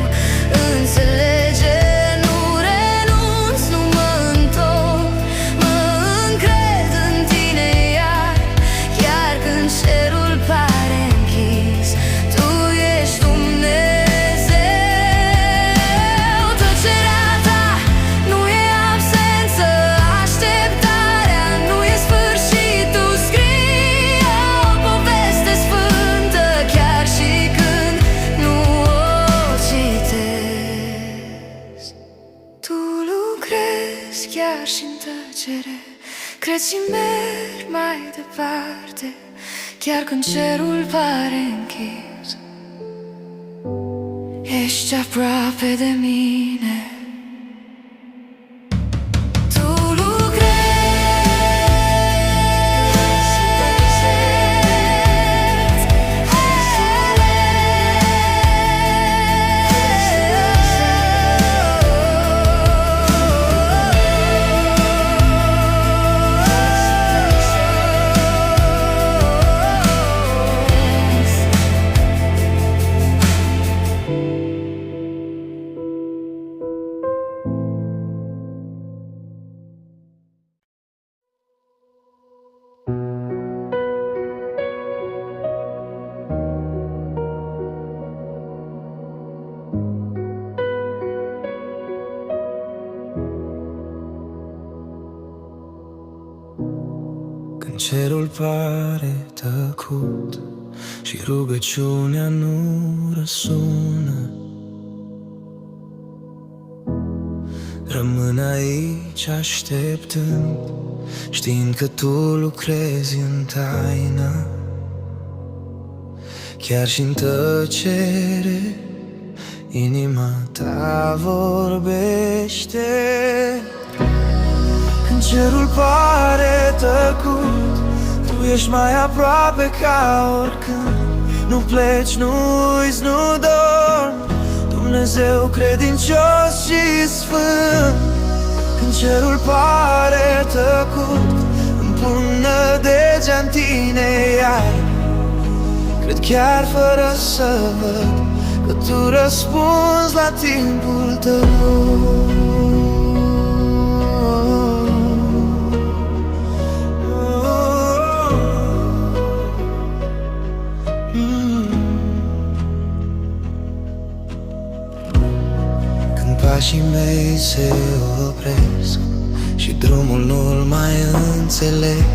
înțelege. Nu renunț, nu mă întorc, mă încred în tine iar. Chiar când cerul pare închis, tu ești Dumnezeu. Tăcerea ta nu e absență, așteptarea nu e sfârșitul. Scrie o poveste sfântă, chiar și când nu o citesc. Tu lucrezi chiar și în tăcere, crezi și mergi mai departe, chiar când cerul pare închis. Ești aproape de mine. Tu
Când cerul pare tăcut și rugăciunea nu răsună, Rămân aici așteptând, știind că tu lucrezi în taină. Chiar și-n tăcere inima ta vorbește. Când cerul pare tăcut, tu ești mai aproape ca oricând. Nu pleci, nu uiți, nu dormi, Dumnezeu credincios și sfânt. Când cerul pare tăcut, îmi pun nădejdea-n tine iar. Cred chiar fără să văd că tu răspunzi la timpul tău. Când pașii mei se opresc și drumul nu-l mai înțeleg,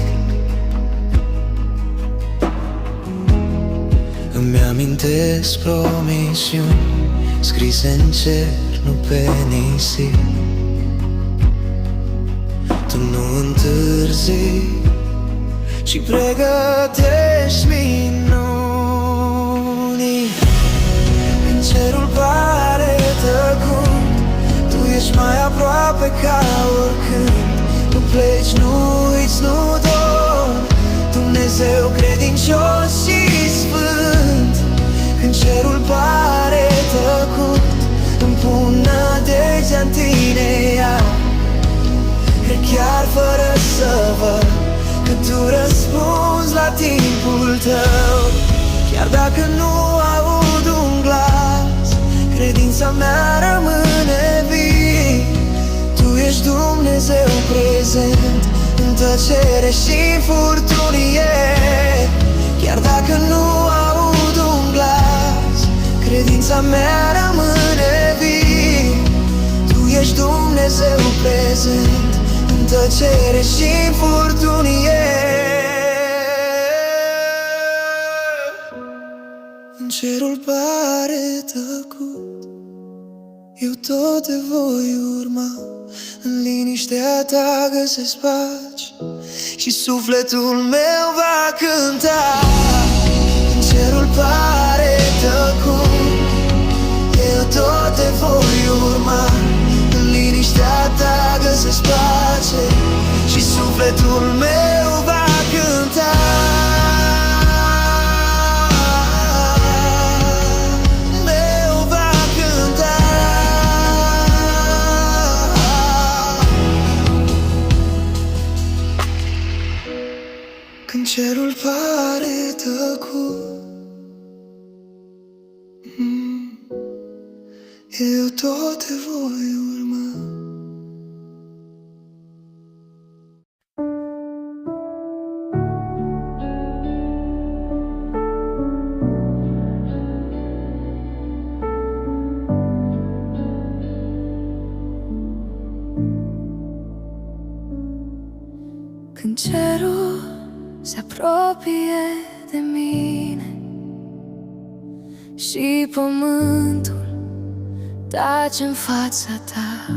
îmi amintesc promisiuni scrise în cer, nu pe nisip. Tu nu întârzi și pregătești minuni. Când cerul pare tăcut, tu ești mai aproape ca oricând. Nu pleci, nu uiți, nu dormi, Dumnezeu credincios și sfânt. Când cerul pare tăcut, îmi pun nădejdea-n tine iar. Cred chiar fără să văd că tu răspunzi la timpul tău. Chiar dacă nu aud un glas, credința mea rămâne vie. Tu ești Dumnezeu prezent în tăcere și furtunie. Chiar dacă nu aud un glas, credința mea rămâne vie. Tu ești Dumnezeu prezent în tăcere și furtunie. În cerul pare tăcut, eu tot te voi urma. În liniștea ta găsesc pace și sufletul meu va cânta. În cerul pare tăcut, eu tot te voi urma. În liniștea ta găsesc pace și sufletul meu va cânta. Când cerul pare tăcut, eu tot te voi urma.
Când cerul se apropie de mine și pământul tace în fața ta,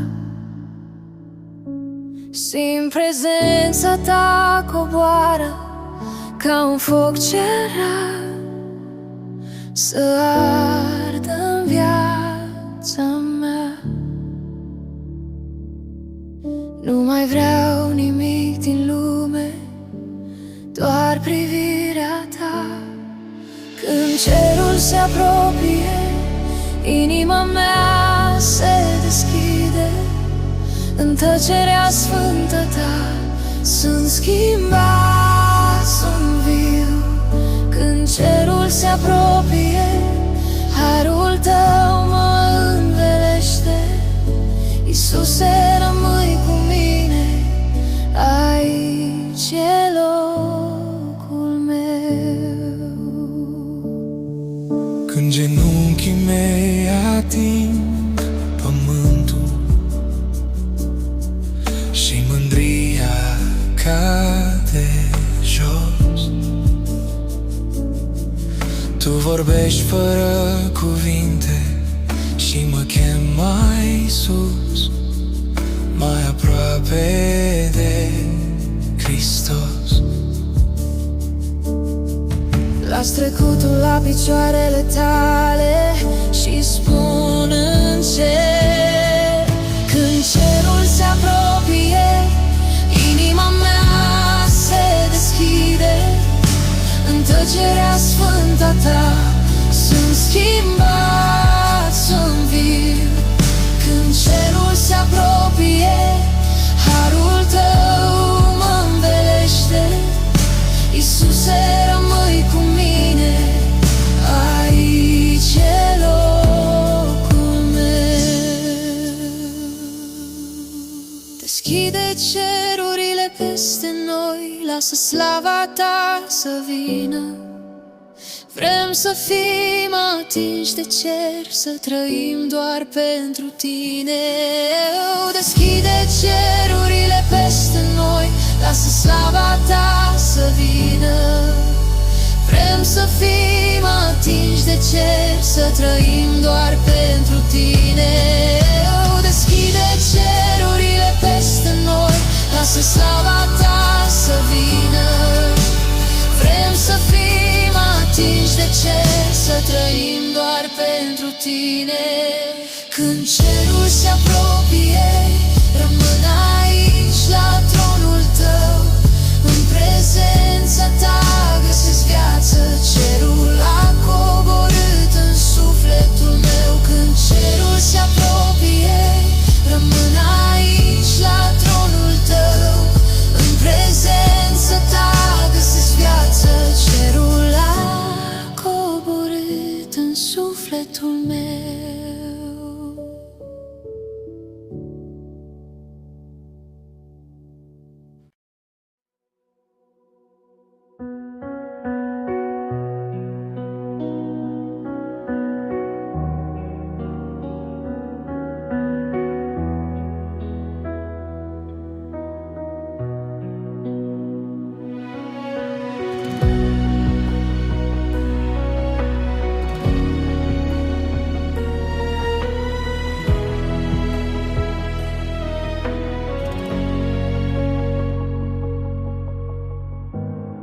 simt prezența ta coboară ca un foc cerat să ardă în viața mea. Nu mai vreau nimic din lume, doar privirea ta. Când cerul se apropie, inima mea se deschide. În tăcerea sfântă ta sunt schimbat, sunt viu. Când cerul se apropie, harul tău mă învelește. Iisuse, rămâi cu mine, aici e locul meu.
Când genunchii mei ating pământul și mândria cade jos, tu vorbești fără cuvinte și mă chem mai sus. mai aproape de Hristos.
Las trecutul la picioarele tale și spun încet: când cerul se apropie, inima mea se deschide. În tăcerea sfântă a ta sunt schimbat, sunt viu. Când cerul se apropie, harul tău mă învelește. Iisuse, rămâi cu mine, aici e locul meu. Deschide cerurile peste noi, lasă slava ta să vină. Vrem să fim atinși de cer, să trăim doar pentru tine. Deschide cerurile peste noi, lasă slava ta să vină. Vrem să fim atinși de cer, să trăim doar pentru tine. Deschide cerurile peste noi, lasă slava ta să vină. Vrem să fim atinși de cer, să trăim doar pentru tine. Când cerul se apropie, rămân aici la tronul tău. În prezența ta găsesc viață, cerul a coborât în sufletul meu. Când cerul se apropie, rămân aici la tronul tău. În prezența ta găsesc viață, cerul a coborât în sufletul meu.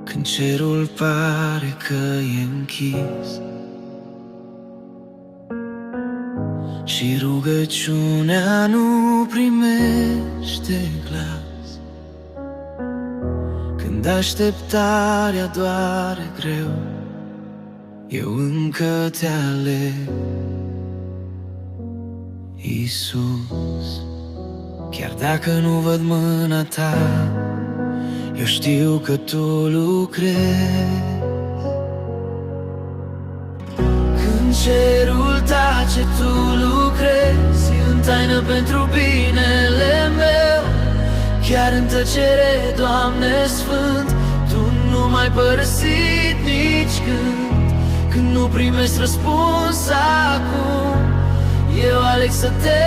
Când cerul pare că e închis și rugăciunea nu primește glas, când așteptarea doare greu, eu încă te aleg, Iisus. Chiar dacă nu văd mâna ta, eu știu că tu lucrezi. Când cerul tace, tu lucrezi în taină pentru binele meu. Chiar în tăcere, Doamne Sfânt, tu nu m-ai părăsit nici când. Când nu primești răspuns acum, eu aleg să te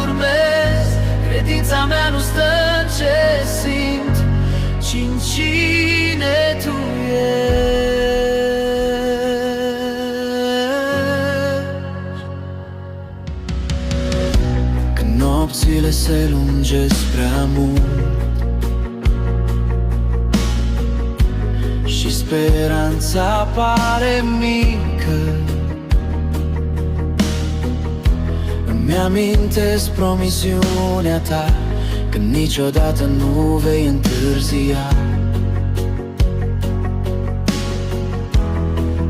urmez. Credința mea nu stă în ce simt, ci în cine tu ești. Când nopțile se lungesc prea mult și speranța pare mică, îmi amintesc promisiunea ta, că niciodată nu vei întârzia.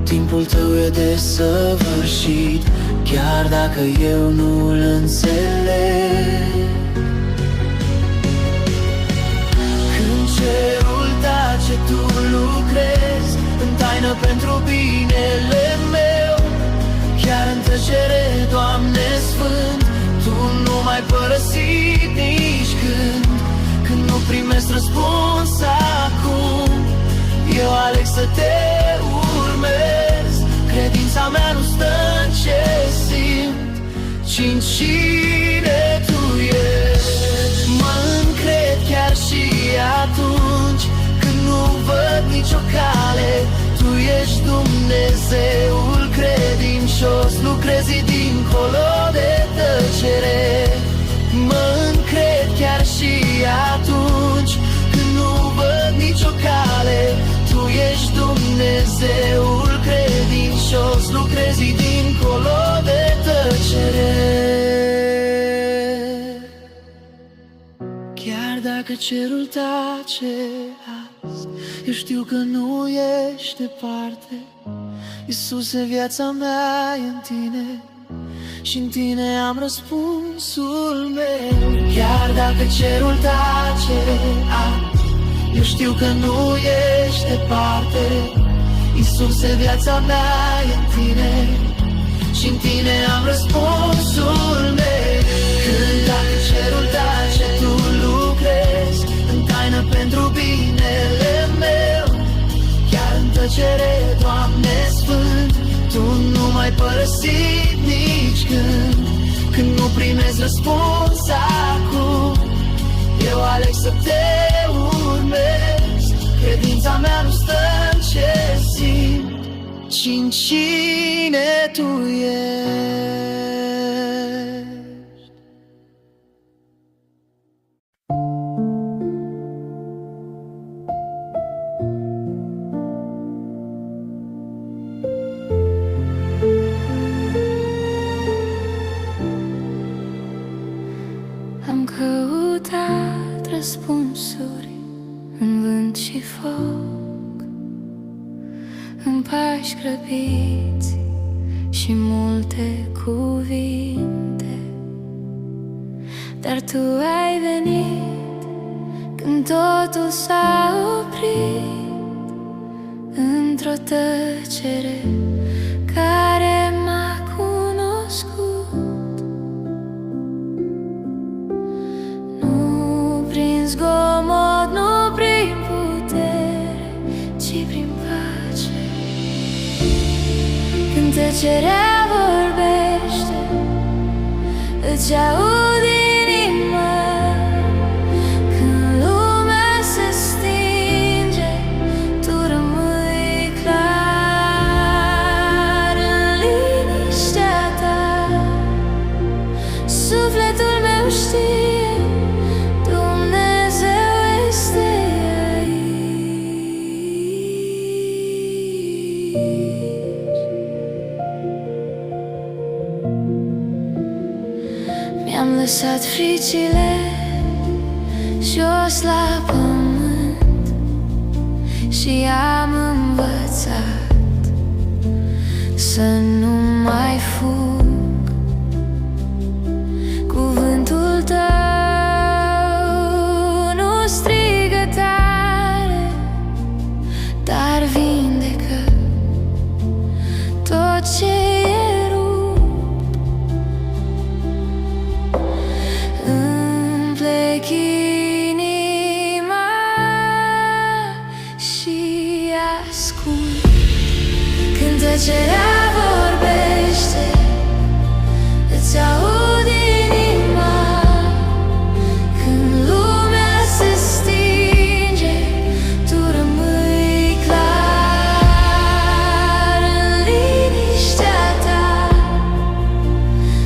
Timpul tău e desăvârșit, chiar dacă eu nu-l înțeleg. Când cerul tace, tu lucrezi în taină pentru binele meu. Chiar în tăcere, Doamne Sfânt, tu nu m-ai părăsit nici când. Când nu primesc răspuns acum, eu aleg să te urmez. Credința mea nu stă în ce simt, ci în cine tu ești. Mă încred chiar și atunci când nu văd nicio cale. Tu ești Dumnezeul credincios, lucrezi dincolo de tăcere. Mă încred cerul tace azi, eu știu că nu ești departe. Iisuse, viața mea e în tine și în tine am răspunsul meu. Chiar dacă cerul tace azi, eu știu că nu ești departe. Iisuse, viața mea e în tine și în tine am răspunsul meu. Când dacă cerul tace, tu lucrezi în taină pentru binele meu. Chiar în tăcere, Doamne Sfânt, tu nu m-ai părăsit nici când. Când nu primezi răspuns acum, eu aleg să te urmez. Credința mea nu stă în ce simt, ci în cine tu ești.
Am căutat răspunsuri în vânt și foc, în pași grăbiți și multe cuvinte, dar tu ai venit când totul s-a oprit, într-o tăcere care m-a cunoscut. Nu prin zgomot, nu prin putere, ci prin pace. Când tăcerea vorbește, îți aud inima. Când lumea se stinge, tu rămâi clar în liniștea ta. Sufletul meu știe, Dumnezeu este aici. Mi-am lăsat fricile jos la pământ și am învățat să nu mai fug. Cuvântul tău nu strigă tare, dar vindecă tot ce e rupt. Îmi plec inima și ascult. Când tăcerea vorbește, îți aud inima. Când lumea se stinge, tu rămâi clar în liniștea ta.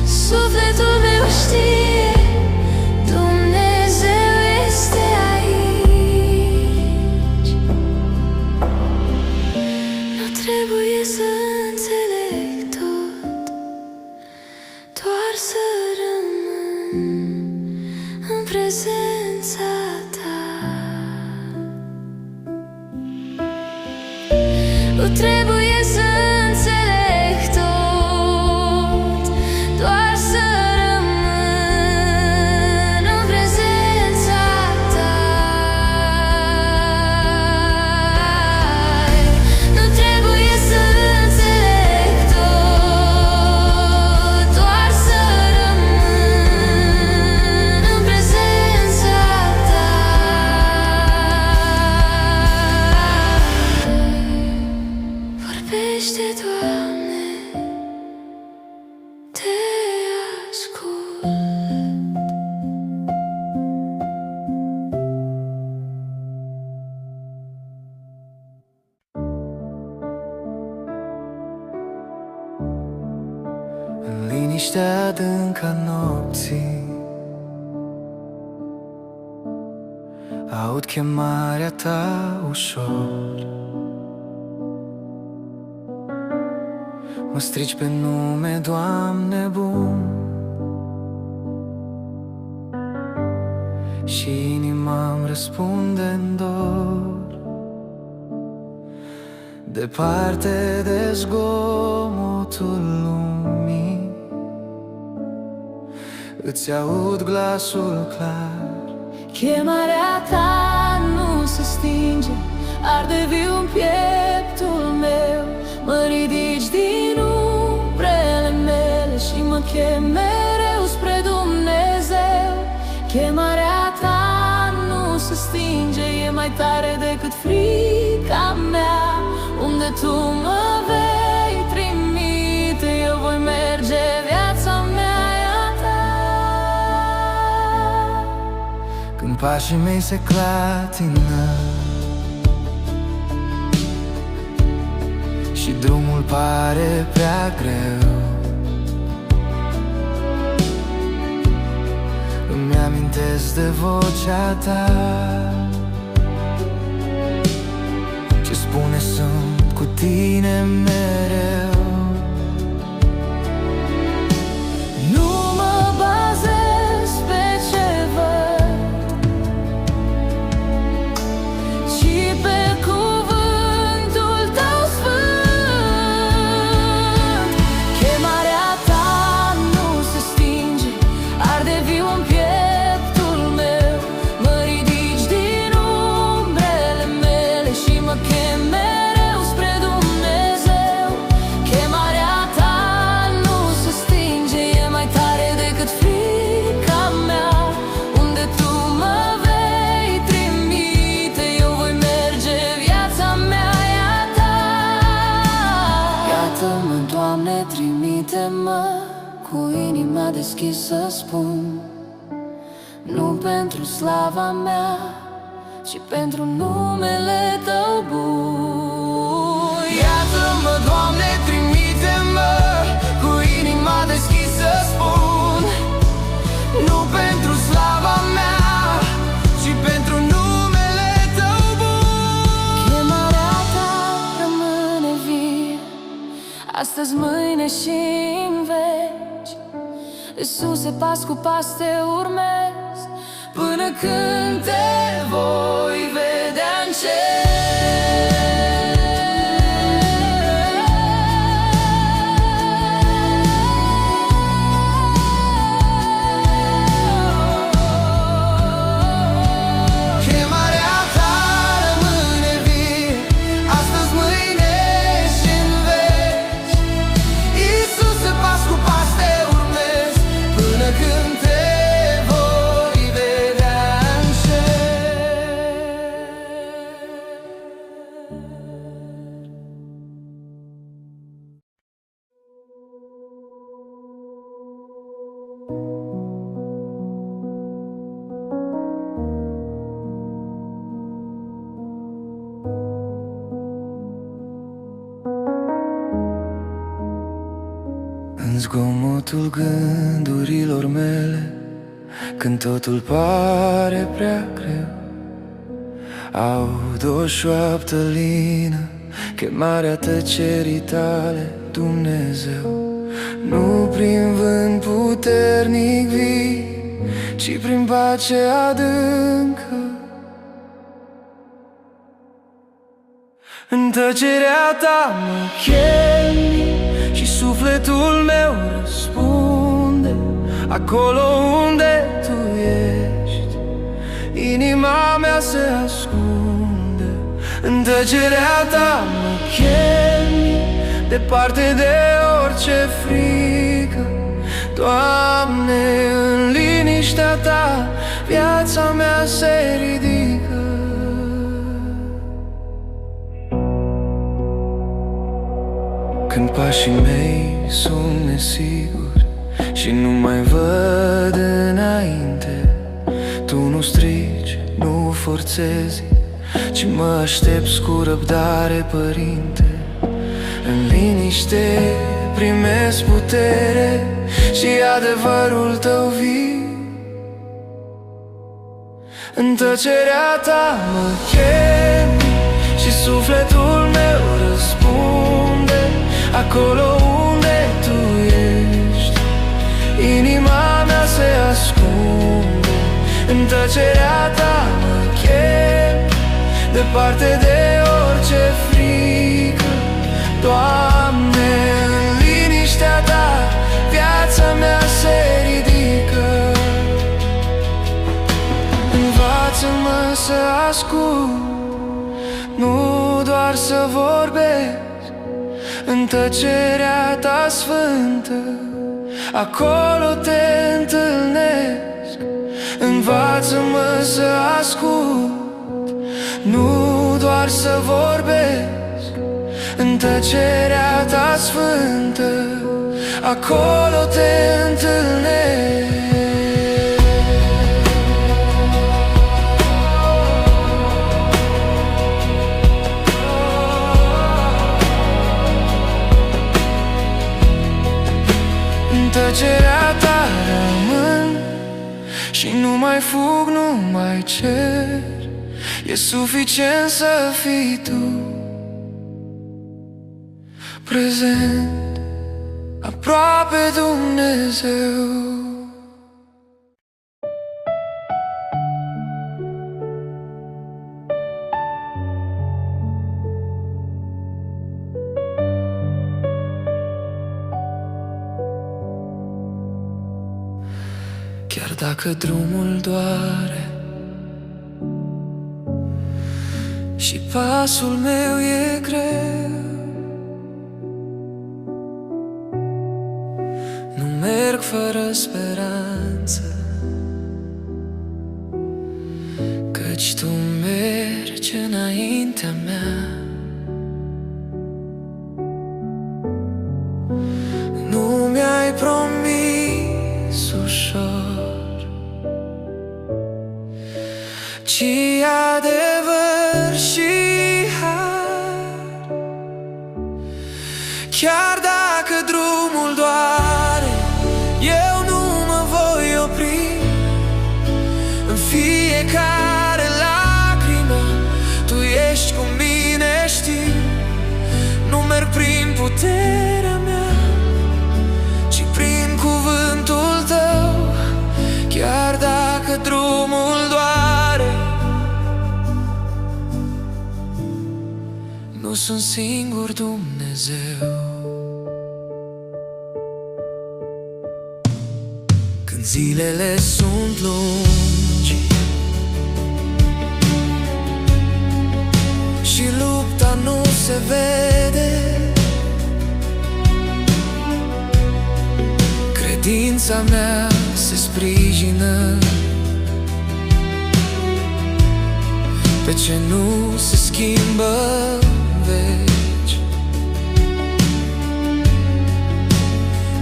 Sufletul meu știe, Dumnezeu este aici. Nu trebuie să înțeleg tot, doar să rămân în prezența ta. Nu trebuie să înțeleg tot, doar să rămân în prezența ta. Nu trebuie să înțeleg tot, doar să rămân în prezența ta. Vorbește, Doamne, te ascult.
În liniștea adâncă a nopții aud chemarea ta ușor. Mă strigi pe nume, Doamne bun, și inima-mi răspunde-n dor. Departe de zgomotul lumii, îți aud glasul clar.
Chemarea ta nu se stinge, arde viu în pieptul meu. Mă ridici din umbrele mele și mă chem mereu spre Dumnezeu. Chemarea ta nu se stinge, e mai tare decât frica mea. Unde tu mă vei trimite, eu voi merge, viața mea e a ta.
Când pașii mei se clatină și drumul pare prea greu, îmi amintesc de vocea ta ce spune sunt cu tine mereu.
Nu mă bazez pe ce văd, ci pe cuvântul tău sfânt. Chemarea ta nu se stinge, arde viu în pieptul meu. Mă ridici din umbrele mele și mă chem mereu spre Dumnezeu. Chemarea ta nu se stinge, e mai tare decât frica mea. Unde tu mă vei trimite, eu voi merge, viața mea e a ta. Iată-mă, Doamne, trimite-mă, cu inima deschisă spun. Nu pentru slava mea, ci pentru numele Tău bun.
Iată-mă, Doamne, trimite-mă, cu inima deschisă spun. Nu pentru slava mea, ci pentru numele Tău bun.
Chemarea Ta rămâne vie, astăzi, mâine și în veci. Iisuse, pas cu pas te urmez, până când te voi vedea în cer.
Chemarea ta rămâne vie, astăzi, mâine și în veci. Iisuse, pas cu pas te urmez, până când te voi vedea în cer. În zgomotul gândurilor mele, când totul pare prea greu, aud o șoaptă lină, chemarea tăcerii tale, Dumnezeu. Nu prin vânt puternic vii, ci prin pace adâncă. În tăcerea ta mă chemi și sufletul meu răspunde. Acolo unde tu ești, inima mea se ascunde. În tăcerea ta mă chemi, departe de orice frică. Doamne, în liniștea ta viața mea se ridică. Când pașii mei sunt nesiguri și nu mai văd înainte, tu nu strici, nu forțezi, ci mă aștepți cu răbdare, Părinte. În liniște primesc putere și adevărul tău vii. În tăcerea ta mă chemi și sufletul meu răspunde. Acolo unde tu ești, inima mea se ascunde. În tăcerea ta mă chem, departe de orice frică. Doamne, în liniștea ta viața mea se ridică. Învață-mă să ascult, nu doar să vorbesc. În tăcerea ta sfântă, acolo te întâlnesc. Învață-mă să ascult, nu doar să vorbesc. În tăcerea ta sfântă, acolo te întâlnesc. În tăcerea ta rămân și nu mai fug, nu mai cer. E suficient să fii tu prezent, aproape Dumnezeu. Chiar dacă drumul doare și pasul meu e greu, nu merg fără speranță, căci tu mergi înaintea mea. Nu mi-ai promis ușor, ci adevăr și har. Chiar dacă drumul doare, eu nu mă voi opri. În fiecare lacrimă, tu ești cu mine, știi. Nu merg prin puterea mea, ci prin cuvântul tău. Chiar dacă drumul doare, nu sunt singur, Dumnezeu. Când zilele sunt lungi și lupta nu se vede, credința mea se sprijină pe ce nu se schimbă în veci.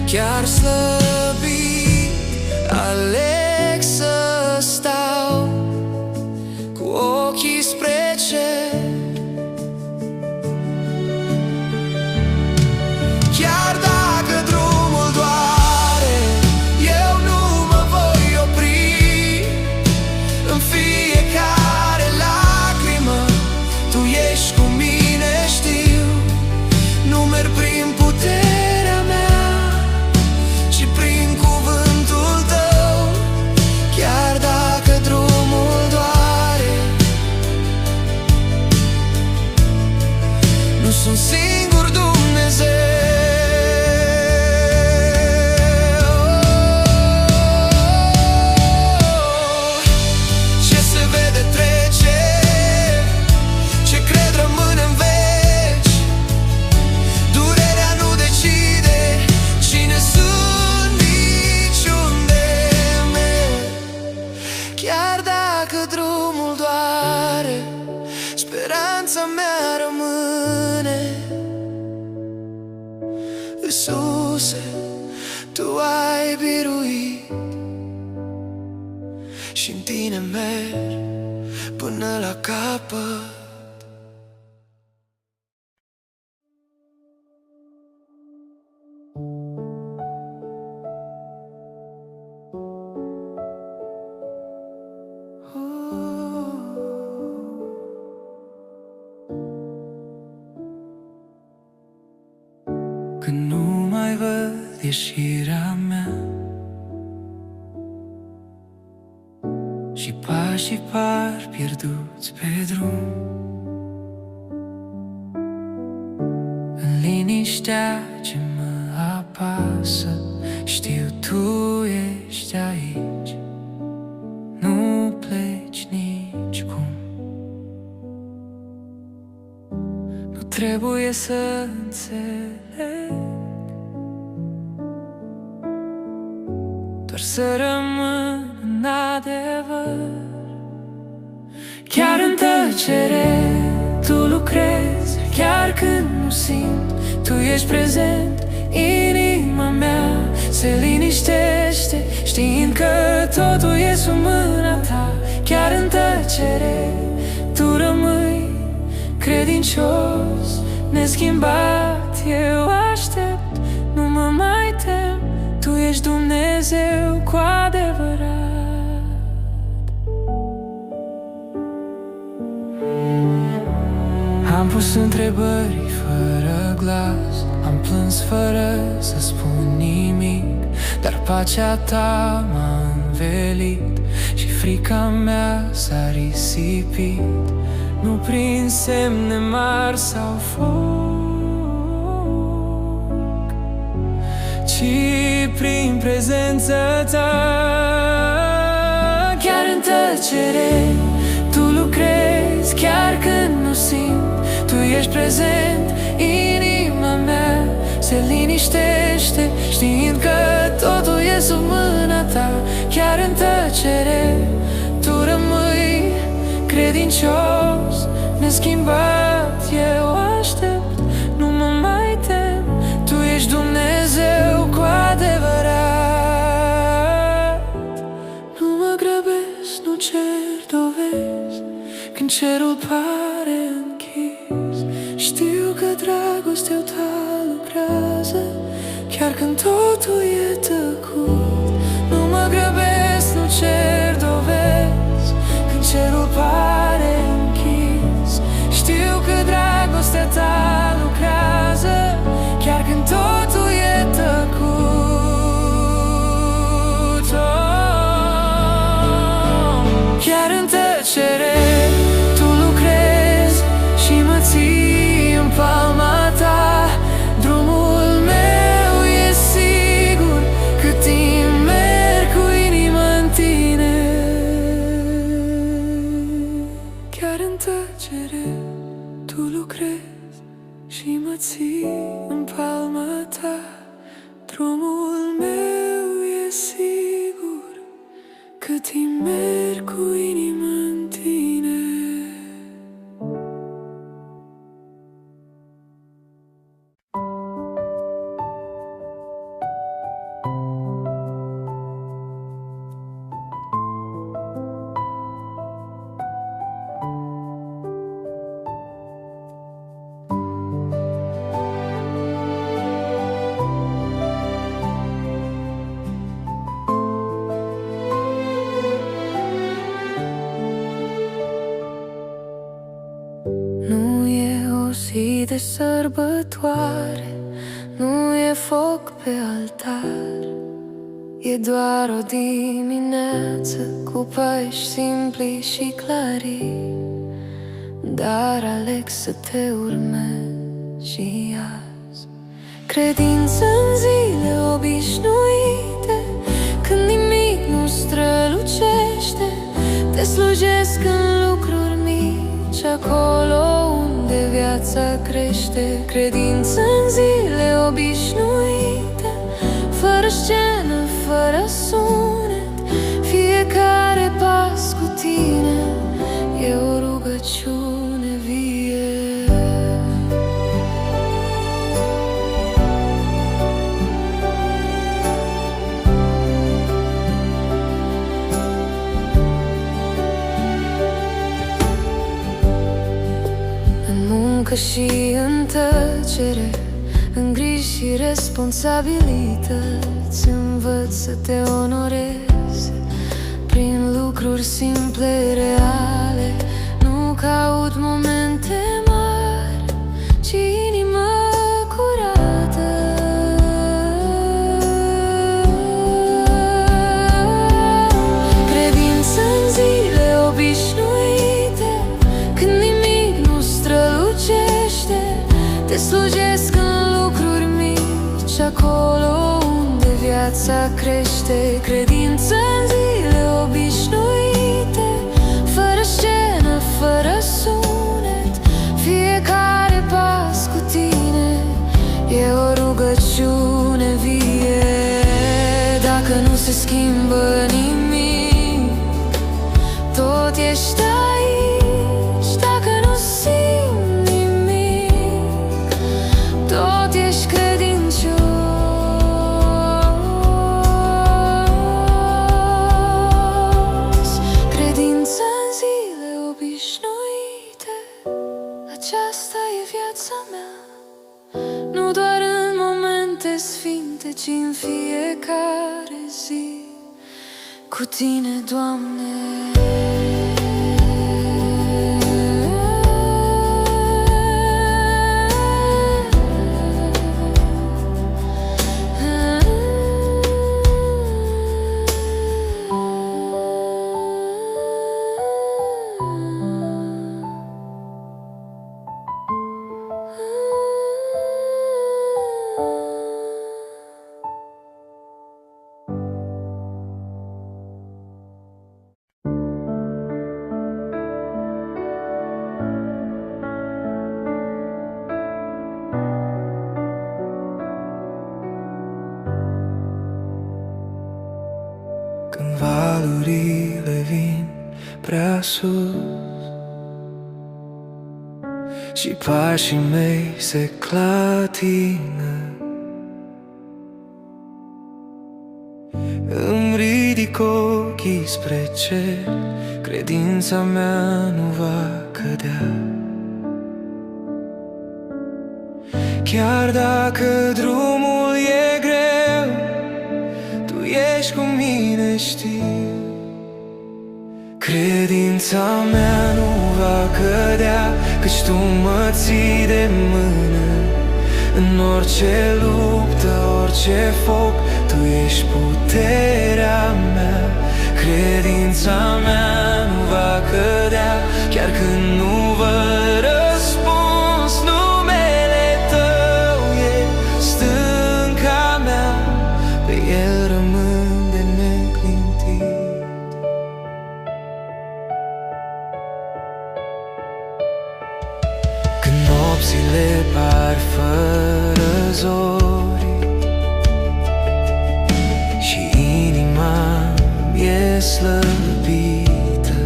Chiar slăbit aleg să stau cu ochii spre cer. Chiar dacă drumul doare, eu nu mă voi opri. În fiecare lacrimă, tu ești cu mine, știu. Nu merg prin puterea mea, ci prin cuvântul tău. Chiar dacă drumul doare, nu sunt singur, Dumnezeu. Ce se vede trece, ce cred rămâne în veci. Durerea nu decide cine sunt, niciunde merg. Chiar dacă drumul doare, speranța mea rămâne. Iisuse, tu ai biruit și-n tine merg până la capăt. Când nu mai văd ieșirea mea Pașii par pierduți pe drum, în liniștea ce mă apasă. Știu tu ești aici, nu pleci nicicum. Nu trebuie să înțeleg, doar să rămân în adevăr. Chiar în tăcere tu lucrezi, chiar când nu simt, tu ești prezent. Inima mea se liniștește, știind că totul e sub mâna ta. Chiar în tăcere tu rămâi credincios, neschimbat. Eu aștept, nu mă mai tem, tu ești Dumnezeu cu adevărat. Am pus întrebări fără glas, am plâns fără să spun nimic, dar pacea ta m-a învelit și frica mea s-a risipit. Nu prin semne mari sau foc, ci prin prezența ta. Chiar în tăcere tu lucrezi, chiar când nu simt, tu ești prezent. Inima mea se liniștește, știind că totul e sub mâna ta. Chiar în tăcere tu rămâi credincios, neschimbat. Eu aștept, nu mă mai tem, tu ești Dumnezeu cu adevărat. Nu mă grăbesc, nu cer dovezi, când cerul pare închis. Știu că dragostea ta lucrează, chiar când totul e tăcut. Nu mă grăbesc, nu cer dovezi, când cerul pare închis. Știu că dragostea ta lucrează, chiar când totul e tăcut. Chiar în tăcere tu lucrezi și mă ții în palma ta. Drumul meu e sigur cât timp merg cu inima în tine. Chiar în tăcere tu lucrezi și mă ții în palma ta. Drumul meu e sigur cât timp merg cu inima în tine. De sărbătoare, nu e foc pe altar, e doar o dimineață cu pași simpli și clari. Dar aleg să te urmez și azi. Credință în zile obișnuite, când nimic nu strălucește. Te slujesc în lucruri mici, acolo unde viața crește. Credință în zile obișnuite, fără scenă, fără sunet. Fiecare pas cu tine e o rugăciune vie. Că și în tăcere, în griji și responsabilități, învăț să te onorezi prin lucruri simple, reale. Nu caut momente mari, ci inimă curată. Credință în zile
viața crește. Credință în zile obișnuite, fără scenă, fără sunet. Fiecare pas cu tine e o rugăciune vie. Dacă nu se schimbă nimic, tot ești aici. Dacă nu simți nimic, tot ești credincios. Credința în zile obișnuite, aceasta e viața mea. Nu doar în momente sfinte, ci în fiecare zi. Cu tine, Doamne.
Când valurile vin prea sus și pașii mei se clatină, îmi ridic ochii spre cer. Credința mea nu va cădea. Chiar dacă drumul e greu, Tu ești cu mine, știu. Credința mea nu va cădea, căci Tu mă ții de mână. În orice luptă, orice foc, Tu ești puterea mea. Credința mea nu va cădea, chiar când nu văd răspuns. Numele Tău e stânca mea, pe El rămân de neclintit. Când nopțile par fără zori și inima e slăbită,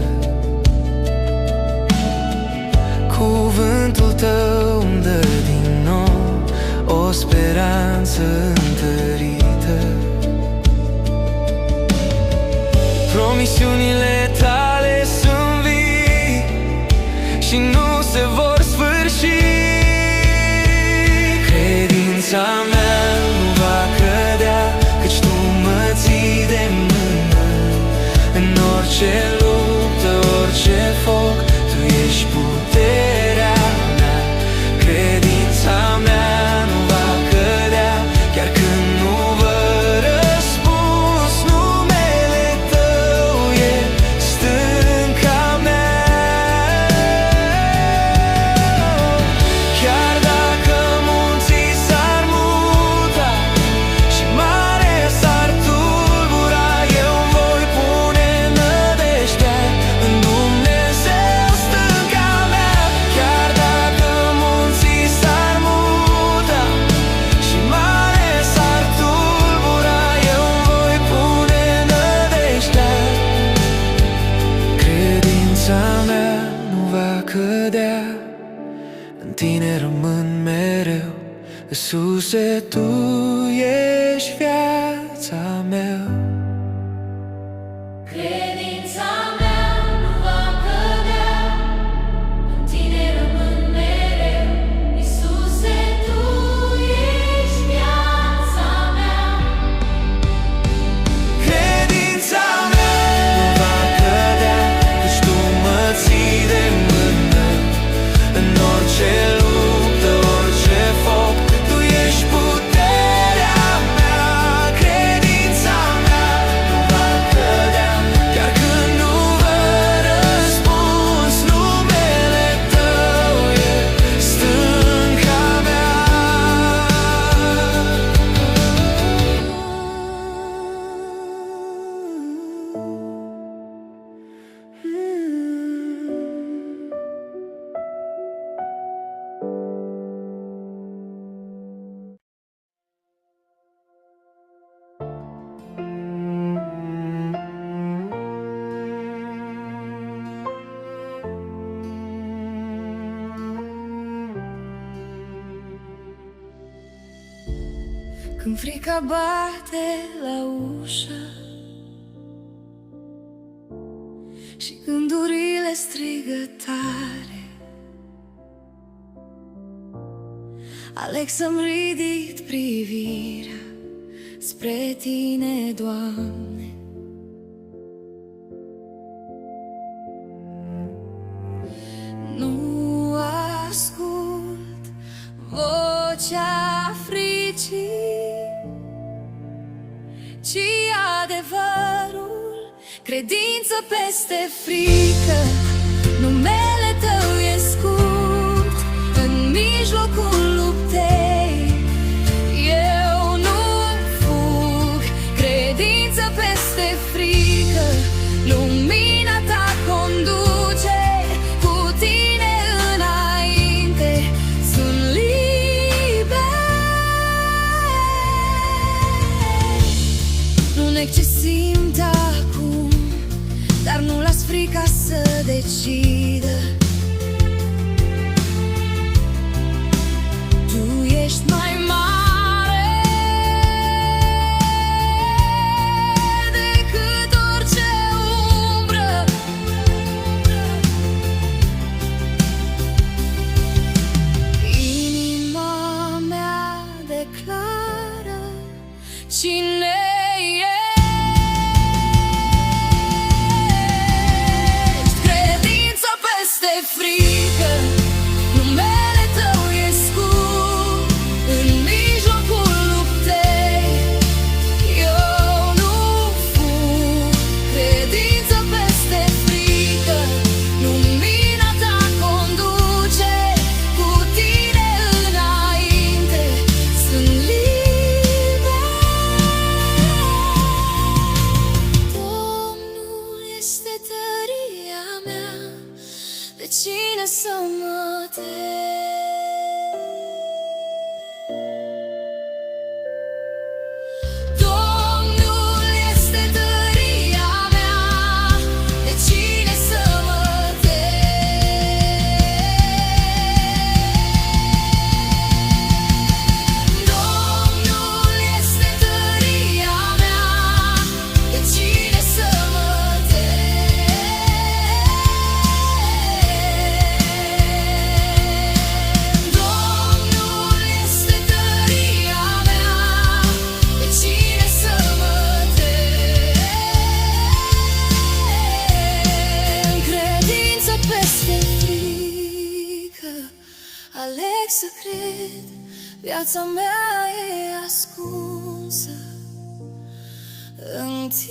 cuvântul Tău îmi dă din nou o speranță întărită. Promisiunile Tale sunt vii și nu se vor sfârși. Credința mea nu va cădea, căci Tu mă ții de mână. În orice luptă, orice foc, Tu ești puterea mea. Credința mea nu va cădea, chiar când nu văd răspuns. Numele Tău e stânca mea. Chiar dacă munții s-ar muta și mare s-ar tulbura, eu voi pune nădejdea în Dumnezeu, stânca mea. Chiar dacă munții s-ar muta și mare s-ar tulbura, eu voi pune nădejdea. Credința mea nu va cădea, în Tine rămân mereu. Iisuse, Tu ești viața mea.
Credința mea nu va cădea, în Tine rămân mereu. Iisuse, Tu ești viața mea.
Credința mea nu va cădea, căci Tu mă ții de mână. În orice luptă, orice foc, Tu ești puterea
când frica bate la ușă și gândurile strigă tare, aleg să-mi ridic privirea spre Tine, Doamne. Nu ascult vocea fricii, ci adevărul, credință peste frică. Numele Tău e scurt în mijlocul luptei. Eu nu fug, credință peste frică. Lumina Ta conduce, cu Tine înainte sunt liber. Nu neg ce simt acum, dar nu las frica să decidă. Tu ești mai mare decât orice umbră. Inima mea declară cine frică. Numele Tău e scurt în mijlocul luptei. Eu nu fug, credință peste frică. Lumina Ta conduce, cu Tine înainte sunt liber. Domnul este tăria mea, de cine să mă tem? Domnul este tăria mea, de cine să mă tem? Domnul este tăria mea, de cine să mă tem? Domnul este tăria mea, de cine să mă tem? Credință peste frică, aleg să cred, viața mea e ascunsă în Tine.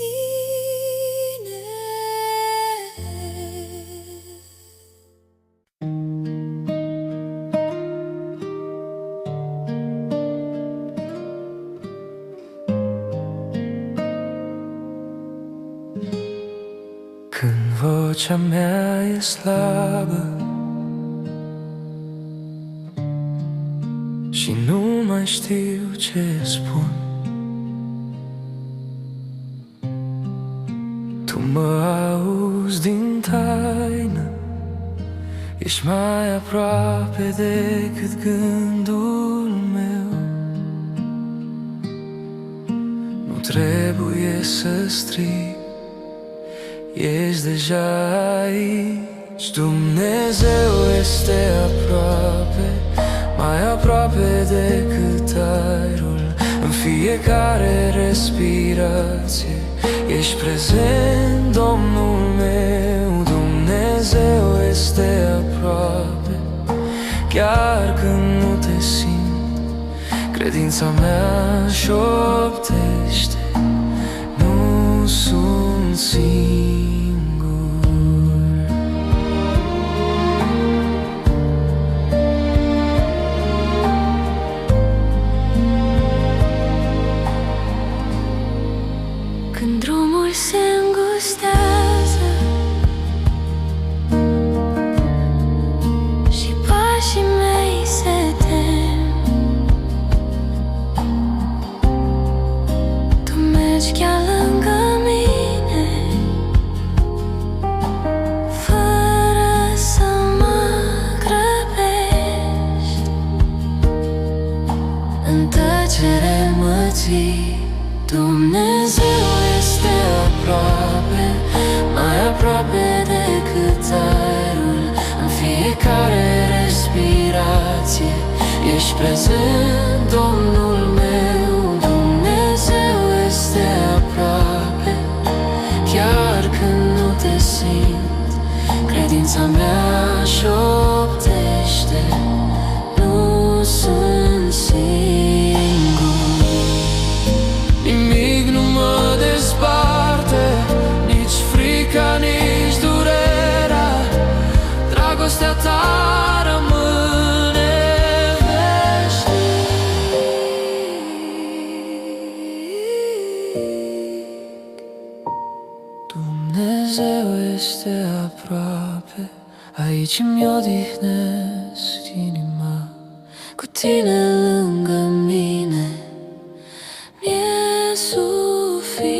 Când vocea mea e slabă și nu mai știu ce spun, Tu mă auzi din taină, ești mai aproape decât gândul meu. Nu trebuie să strig, ești deja aici. Dumnezeu este aproape, mai aproape decât aerul. În fiecare respirație ești prezent, Domnul meu. Dumnezeu este aproape, chiar când nu te simt. Credința mea șoptește, nu sunt singur.
Când drumul se îngustează și pașii mei se tem, Tu mergi chiar lângă mine, fără să mă grăbești. În tăcere mă ești prezent, Domnul meu. Dumnezeu este aproape, chiar când nu te simt. Credința mea șoptește: nu sunt singur. Nimic nu mă desparte, nici frica, nici durerea. Dragostea ta rămâne veșnic. Dumnezeu este aproape, aici îmi odihnesc inima. Cu tine lângă mine mi-e suficient.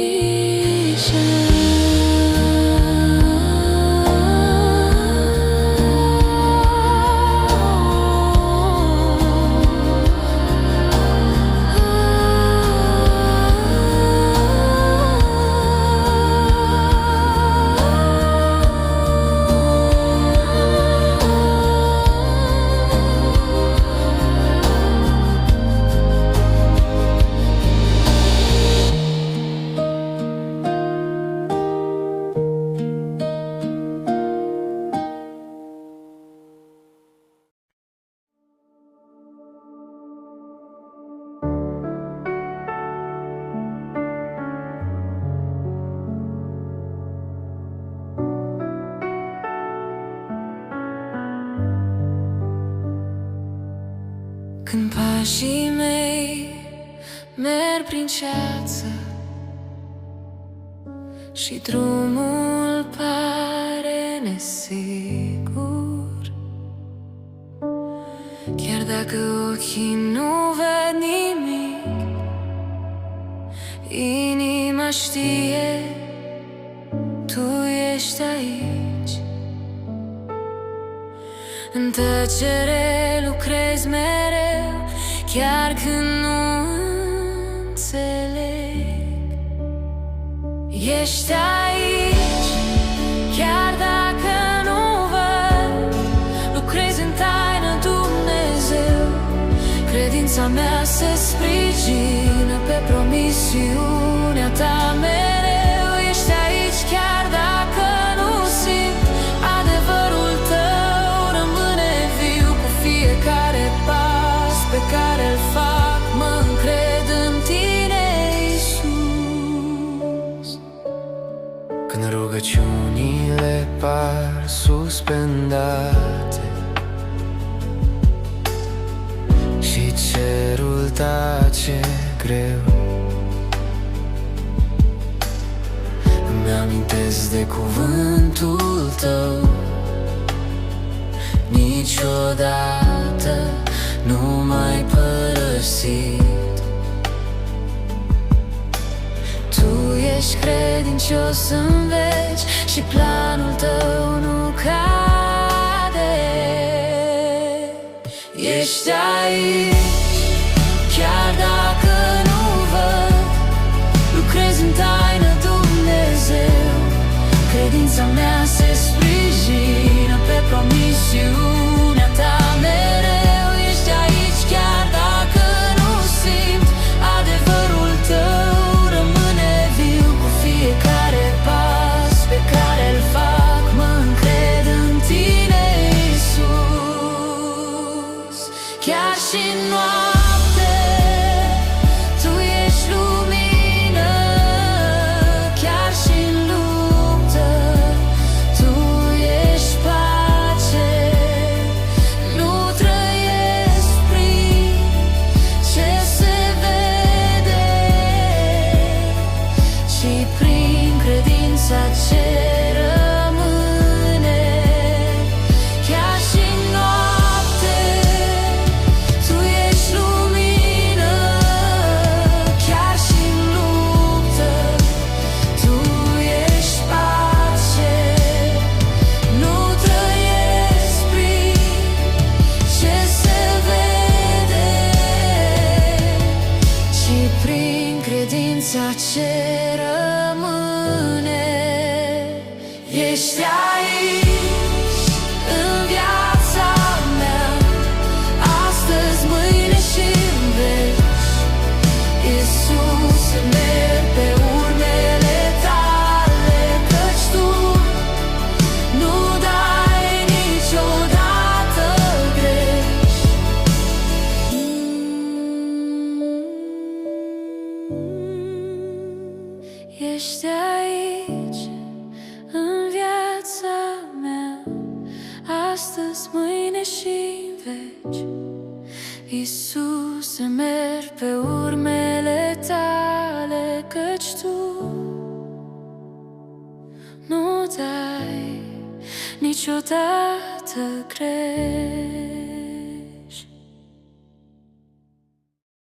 Când pașii mei merg prin ceață și drumul pare nesigur, chiar dacă ochii nu ved nimic, inima știe, tu ești aici. În tăcere lucrezi mereu, chiar când nu înțeleg. Ești aici, chiar dacă nu văd. Lucrezi în taină, Dumnezeu. Credința mea se sprijină pe promisiunea ta mereu. Ești aici, chiar dacă nu simt. Adevărul tău rămâne viu cu fiecare pas pe care îl fac. Mă încred în tine, Iisus. Când rugăciunile par suspendate și cerul tace greu, îmi amintesc de cuvântul tău. Niciodată nu m-ai părăsit. Tu ești credincios în veci și planul tău nu cade. Ești aici, chiar dacă nu văd. Lucrezi în taină, Dumnezeu. Credința mea se sprijină pe promisiunea ta mereu. Ești aici, chiar dacă nu simt. Adevărul tău rămâne viu cu fiecare pas pe care îl fac. Mă încred în tine, Iisus. Chiar și în noapte tu ești lumină. Chiar și în luptă tu ești pace. Nu trăiesc prin ce se vede, ci prin credința ce rămâne. Chiar și în noapte tu ești lumină. Chiar și în luptă tu ești pace. Nu trăiesc prin ce se vede, ci prin credința ce rămâne. Ești aici în viața mea, astăzi, mâine și în veci. Iisuse, merg pe urmele tale, căci tu nu dai niciodată greș.